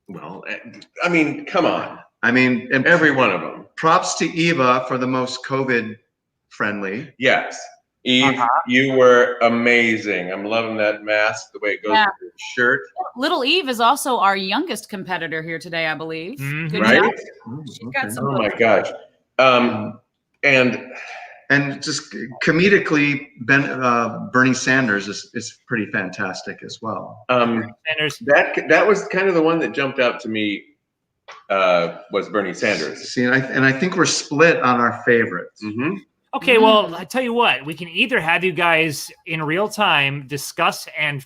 well, I mean, come on. I mean, and every one of them. Props to Eva for the most COVID friendly. Yes. Eve, you were amazing. I'm loving that mask, the way it goes with your shirt. Little Eve is also our youngest competitor here today, I believe. Good Right? job. She's got some Oh my gosh. And just comedically, Bernie Sanders is pretty fantastic as well. Sanders. That was kind of the one that jumped out to me. Was Bernie Sanders. See, and I think we're split on our favorites. Okay, well, I tell you what, we can either have you guys in real time discuss and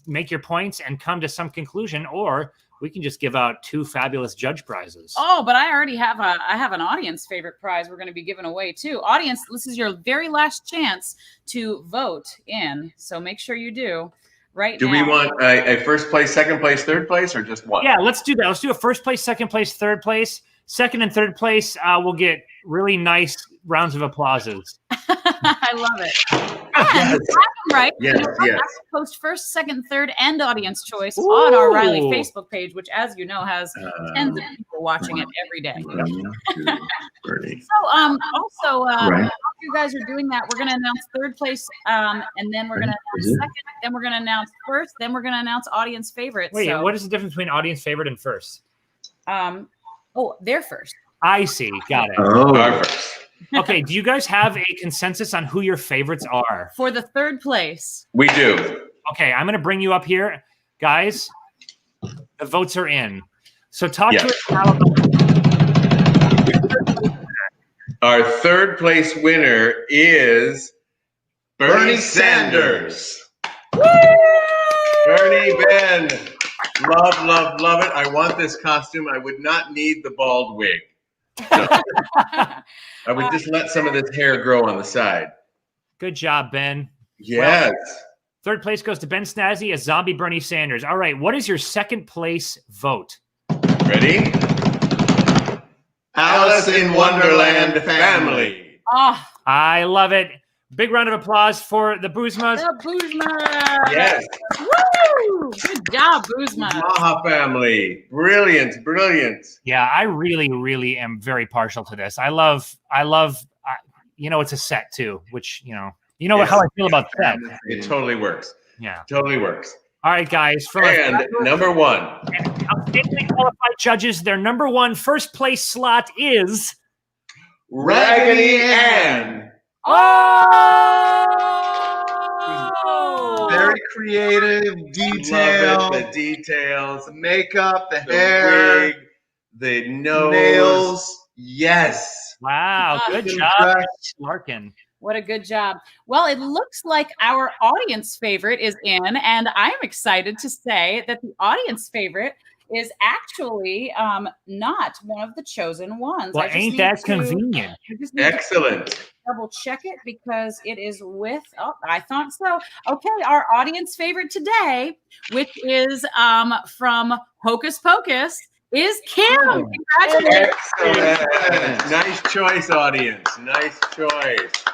make your points and come to some conclusion, or we can just give out 2 fabulous judge prizes. Oh, but I already have an audience favorite prize we're going to be giving away too. Audience, this is your very last chance to vote in, so make sure you do. Right Do now. we want a first place, second place, third place, or just one? Yeah, let's do that. Let's do a first place, second place, third place. Second and third place, we'll get really nice rounds of applauses. I love it. And right. Yes, yes. Post first, second, third, and audience choice on our Riley Facebook page, which, as you know, has tens of people watching it every day. So, also, while you guys are doing that, we're going to announce third place, and then we're going to announce second, then we're going to announce first, then we're going to announce audience favorite. Wait, so, what is the difference between audience favorite and first? They're first. I see. Got it. Oh, Okay, do you guys have a consensus on who your favorites are? For the third place. We do. Okay, I'm going to bring you up here. Guys, the votes are in. So talk to us now about our third place winner is Bernie Sanders. Woo! Bernie Ben. Love it. I want this costume. I would not need the bald wig. No. I would just let some of this hair grow on the side. Good job, Ben. Yes. Well, third place goes to Ben Snazzy as Zombie Bernie Sanders. All right, what is your second place vote? Ready? Alice in Wonderland family. Oh, I love it. Big round of applause for the Boozmas. the Boozma. Yes. Woo! Good job, Boozma. Maha family. Brilliant. Yeah, I really am very partial to this. I love, it's a set too, which, how I feel about that. It totally works. Yeah. Totally works. All right, guys. And number 1. Outstandingly qualified judges, their number 1 first place slot is Raggedy Ann. Oh! very creative, detailed. Love it. The details, The makeup, the the hair, wig, the nose. nails. Yes. wow. Good Good job, dress. Larkin. What a good job. Well, it looks like our audience favorite is in, and I'm excited to say that the audience favorite is actually not one of the chosen ones. Well, ain't that convenient? Excellent. Double check it because it is with, I thought so. Okay, our audience favorite today, which is from Hocus Pocus, is Kim. Congratulations. Excellent. Nice choice, audience. Nice choice.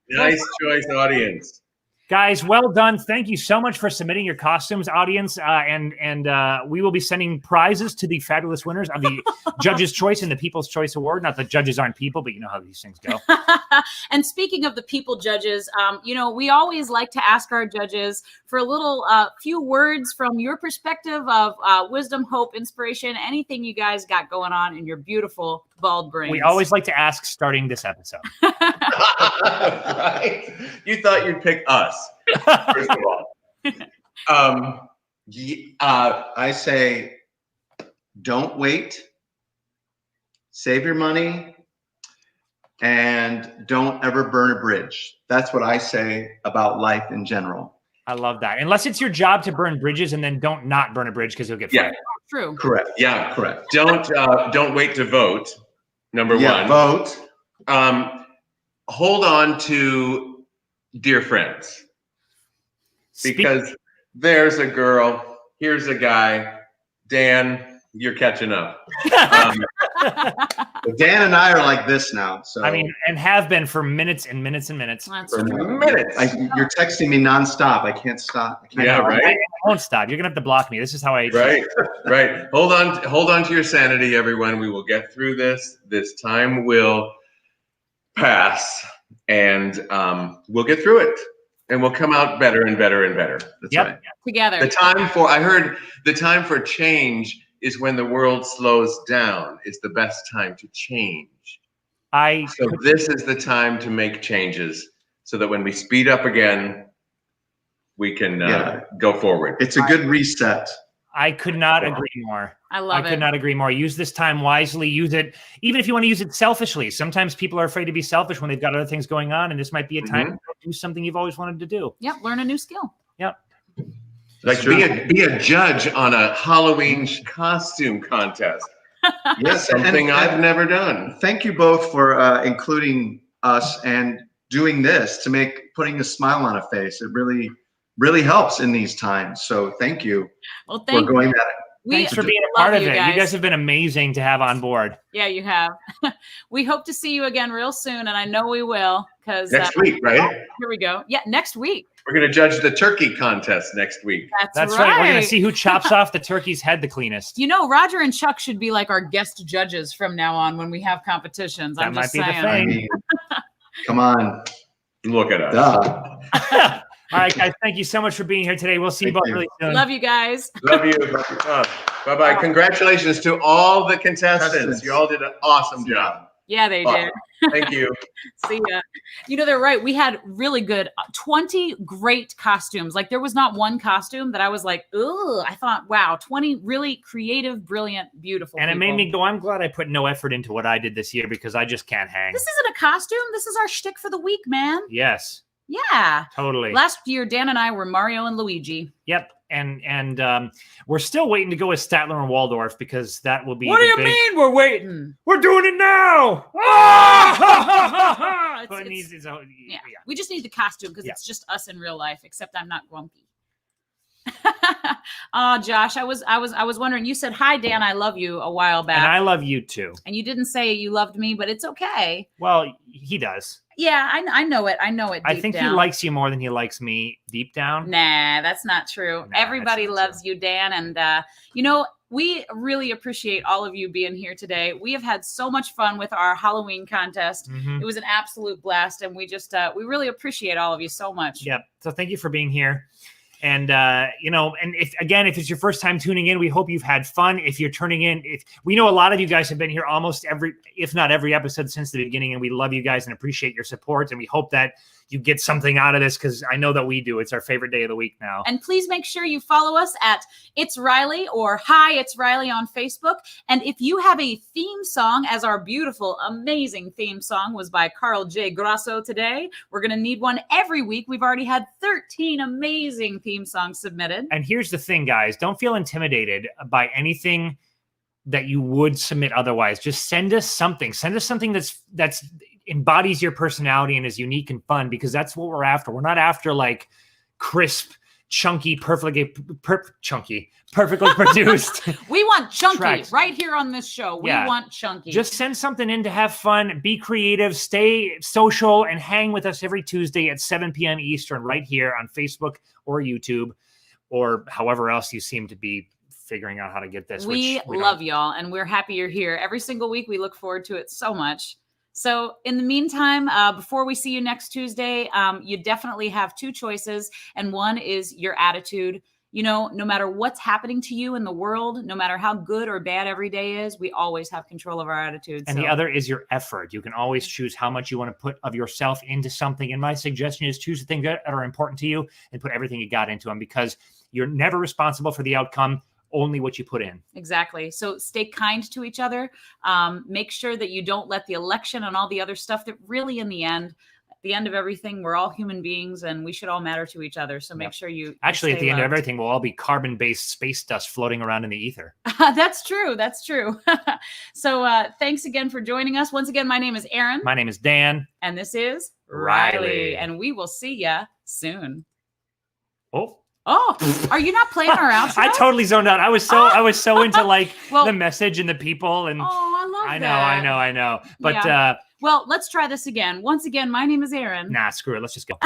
Nice choice, audience. Guys, well done. Thank you so much for submitting your costumes, audience. And we will be sending prizes to the fabulous winners of the Judge's Choice and the People's Choice Award. Not that judges aren't people, but you know how these things go. And speaking of the people judges, we always like to ask our judges for a little few words from your perspective of wisdom, hope, inspiration, anything you guys got going on in your beautiful bald brains. We always like to ask starting this episode. Right? You thought you'd pick us, first of all. I say, don't wait. Save your money. And don't ever burn a bridge. That's what I say about life in general. I love that. Unless it's your job to burn bridges, and then don't not burn a bridge because you'll get fired. True. Correct. Yeah, correct. Don't wait to vote. Number one. Vote. Hold on to dear friends. Because there's a girl, here's a guy. Dan, you're catching up. Dan and I are like this now. So I mean, and have been for minutes and minutes and minutes. That's For true. minutes. you're texting me nonstop. I can't stop. Yeah, right. I won't stop. You're gonna have to block me. This is how I. Right. Hold on to your sanity, everyone. We will get through this. This time will pass, and we'll get through it, and we'll come out better and better and better. That's right. Together. I heard the time for change is when the world slows down. It's the best time to change. So this is the time to make changes so that when we speed up again, we can go forward. It's a good reset. I could not agree more. I could not agree more. Use this time wisely. Use it, even if you want to use it selfishly. Sometimes people are afraid to be selfish when they've got other things going on, and this might be a time to do something you've always wanted to do. Yep, learn a new skill. Yep. Like be a judge on a Halloween costume contest. Yes, Something I've never done. Thank you both for including us and doing this putting a smile on a face. It really, really helps in these times. So thank you Well, for going at it. Thanks for being a part of it. You guys have been amazing to have on board. Yeah, you have. We hope to see you again real soon, and I know we will. Because next week, right? Here we go. Yeah, next week. We're going to judge the turkey contest next week. That's right. We're going to see who chops off the turkey's head the cleanest. You know, Roger and Chuck should be like our guest judges from now on when we have competitions. That might be the thing. Come on. Look at us. Duh. All right, guys. Thank you so much for being here today. We'll see you both really soon. Love you guys. Love you. Bye-bye. Congratulations to all the contestants. You all did an awesome job. Yeah, they did. Thank you. See ya. You know, they're right. We had really good 20 great costumes. Like, there was not one costume that I was like, ugh. I thought, wow, 20 really creative, brilliant, beautiful And people. it made me go, I'm glad I put no effort into what I did this year because I just can't hang. This isn't a costume. This is our shtick for the week, man. Yes. Yeah. Totally. Last year, Dan and I were Mario and Luigi. Yep. And we're still waiting to go with Statler and Waldorf because that will be. What do you mean we're waiting? We're doing it now. Yeah. We just need the costume because it's just us in real life, except I'm not grumpy. Josh, I was wondering, you said, hi, Dan, I love you a while back. And I love you too. And you didn't say you loved me, but it's okay. Well, he does. Yeah, I know it. I know it. I think he likes you more than he likes me deep down. Nah, that's not true. Everybody loves you, Dan. And, we really appreciate all of you being here today. We have had so much fun with our Halloween contest. It was an absolute blast. And we just, we really appreciate all of you so much. Yep. So thank you for being here. And, and if it's your first time tuning in, we hope you've had fun. If you're turning in, we know a lot of you guys have been here almost if not every episode since the beginning, and we love you guys and appreciate your support. And we hope that you get something out of this because I know that we do. It's our favorite day of the week now. And please make sure you follow us at It's Riley or Hi, It's Riley on Facebook. And if you have a theme song, as our beautiful, amazing theme song was by Carl J. Grasso today, we're going to need one every week. We've already had 13 amazing theme songs submitted. And here's the thing, guys. Don't feel intimidated by anything that you would submit otherwise. Just send us something. Send us something that's embodies your personality and is unique and fun, because that's what we're after. We're not after like crisp, chunky, perfectly produced. We want chunky Tracks. right here on this show. We Yeah. want chunky. Just send something in to have fun, be creative, stay social, and hang with us every Tuesday at 7 p.m. Eastern right here on Facebook or YouTube or however else you seem to be figuring out how to get this. we which we love don't. y'all, and we're happy you're here every single week. We look forward to it so much. So in the meantime, before we see you next Tuesday, you definitely have two choices. And one is your attitude. You know, no matter what's happening to you in the world, no matter how good or bad every day is, we always have control of our attitude. And the other is your effort. You can always choose how much you want to put of yourself into something. And my suggestion is choose the things that are important to you and put everything you got into them, because you're never responsible for the outcome, only what you put in. Exactly. So stay kind to each other. Make sure that you don't let the election and all the other stuff that really at the end of everything, we're all human beings and we should all matter to each other. So make sure you Actually, at stay the end of loved. everything, we'll all be carbon-based space dust floating around in the ether. That's true. That's true. So thanks again for joining us. Once again, my name is Erinn. My name is Dan. And this is Riley. And we will see ya soon. Oh, are you not playing our outro? I totally zoned out. I was so into like Well- the message and the people and Oh, I love I that. know. But Yeah. Well, let's try this again. Once again, my name is Erinn. nah, screw it. Let's just go.